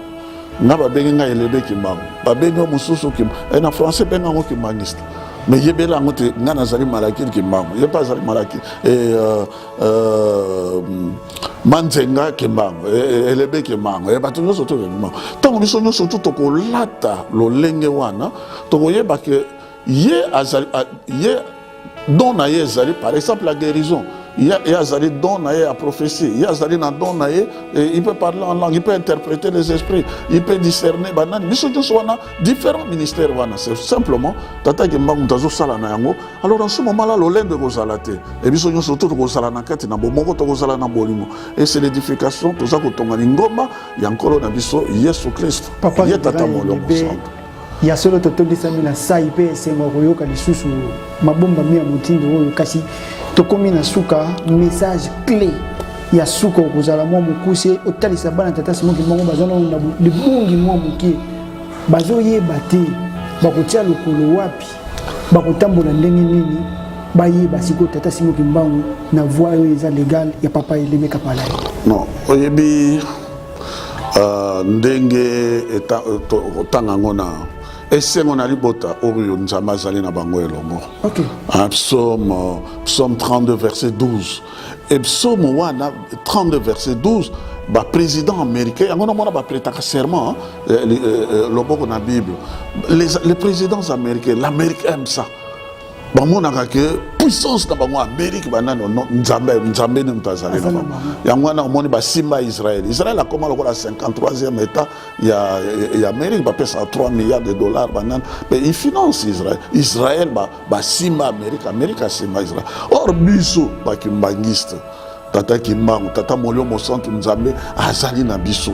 Nga babengi nga elebe Kimbangu babengi mususu Kimbangu et en français benga ngo Kimbangiste mais yebela ngo te nga nazali malaki Kimbangu ye pas azali malaki et manzenga Kimbangu elebe Kimbangu et bato nyonso to Kimbangu tango biso nyonso to tokolata lolenge wana tokoyeba ke ye azali ye don na ye ezali par exemple la guérison. Il y a Zali don à prophétie, il y a Zali na don il peut parler en langue, il peut interpréter les esprits, il peut discerner banane. Mais ce différents ministères c'est simplement tata Kimbangu tazo sala na yango. Alors en ce moment là l'olende kozalate et biso nyo surtout kozala na kati na bomoko to kozala na bolimo. Et c'est l'édification tout ça ko tonga ngoma ya nkolo na biso Yesu Christ. Papa ya tata molongo. Il y a solo totondisa mina saipe sengo koyoka lisusu mabomba mia mutindo oyo kasi tokomi na suka message clé ya suka okozala mwa mokuse otalisa bana tata Simon Kimbangu bazana na libungi mwa mokie bazoyeba te bakotia lokolo wapi bakotambola ndenge nini bayeba siko tata Simon Kimbangu na voie oyo eza légal ya papa Elebe Kapala. Non oyebi ndenge otanga ngona esengo na libota oyo nzambe azali na bango elongo. OK. Psaume 32 verset 12 et psaume 32 verset 12 ba président américain yango na ba prêtaka serment le boko na Bible les présidents américains l'Amérique aime ça bamonaka ke puissance na bango Amérique banano nzambe ne mutazali na bango yango wana omoni basimba Israël akoma lokola 53e état ya Amérique bapesa 3 milliards de dollars banane mais il finance Israël basimba Amérique asimba Israël or biso bakimbangiste tata kimbangu tata molio mosantu nzambe azali na biso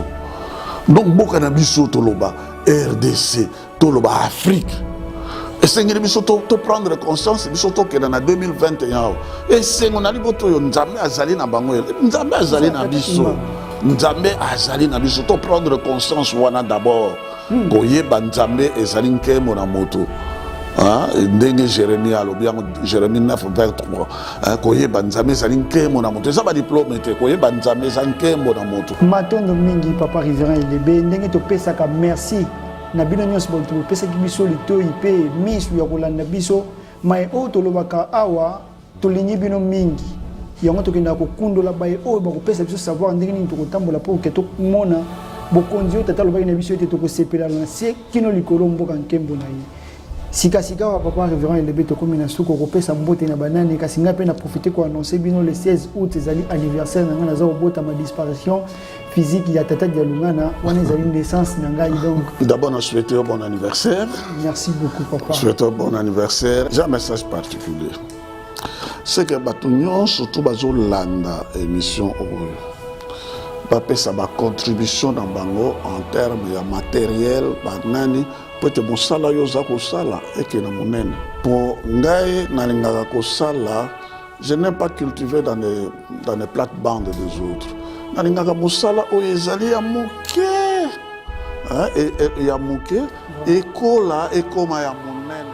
donc boka na biso toloba RDC toloba Afrique. Et c'est que nous prendre conscience, nous sommes en 2021. Et c'est que nous avons Nzambe azali na bango, Nzambe azali na biso, Nzambe azali na biso. To prendre conscience wana d'abord. Koyeba Nzambe ezali nkemo na moto. Ndenge Jérémie alobi Jérémie 9:23. Koyeba Nzambe ezali nkemo na moto. Eza ba diplôme te koyeba Nzambe ezali nkemo na moto. Matondo mingi papa révérend Elebe ndenge to pesaka merci. Na bino nyonso bonto pesa kibiso lito ipe misu ya kolanda biso mai o tolobaka awa tolinyi bino mingi yango tokenda kokundola baye o bakopesa biso savoir ndenge nini tokotambola po ke tomona bokonzi o tata lobaki na biso ete tokosepela na se kino likolo mboka nkembo na ye sika wa papa révérend Elebe tokomi na suko kopesa mbote na banane kasi nga pe na profiter ko annoncer bino le 16 août ezali anniversaire na nga na za obota ma disparition physique il y a tata dialungana on est une naissance nanga donc d'abord on souhaite un bon anniversaire. Merci beaucoup papa. Souhaite un bon anniversaire. J'ai un message particulier. C'est que batunyon surtout bazo landa émission oyo. Papa ça va contribution dans bango en termes de matériel banani peut-être bon sala yo za ko sala et que na monene. Pour ngai na lingaka ko sala, je n'ai pas cultivé dans les plates-bandes des autres. Nalingaka mosala oyo ezali ya moke ya moke ekola ekoma ya monene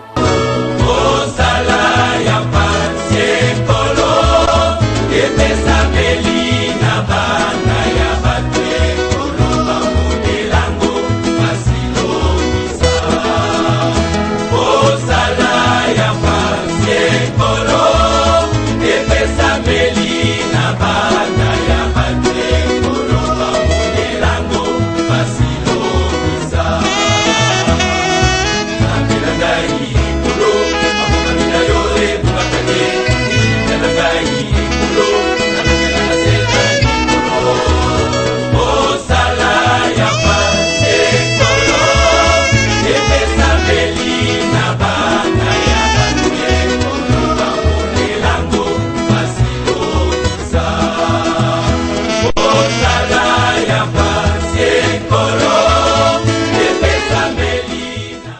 mosala ya pasi ekolo epesa belina bana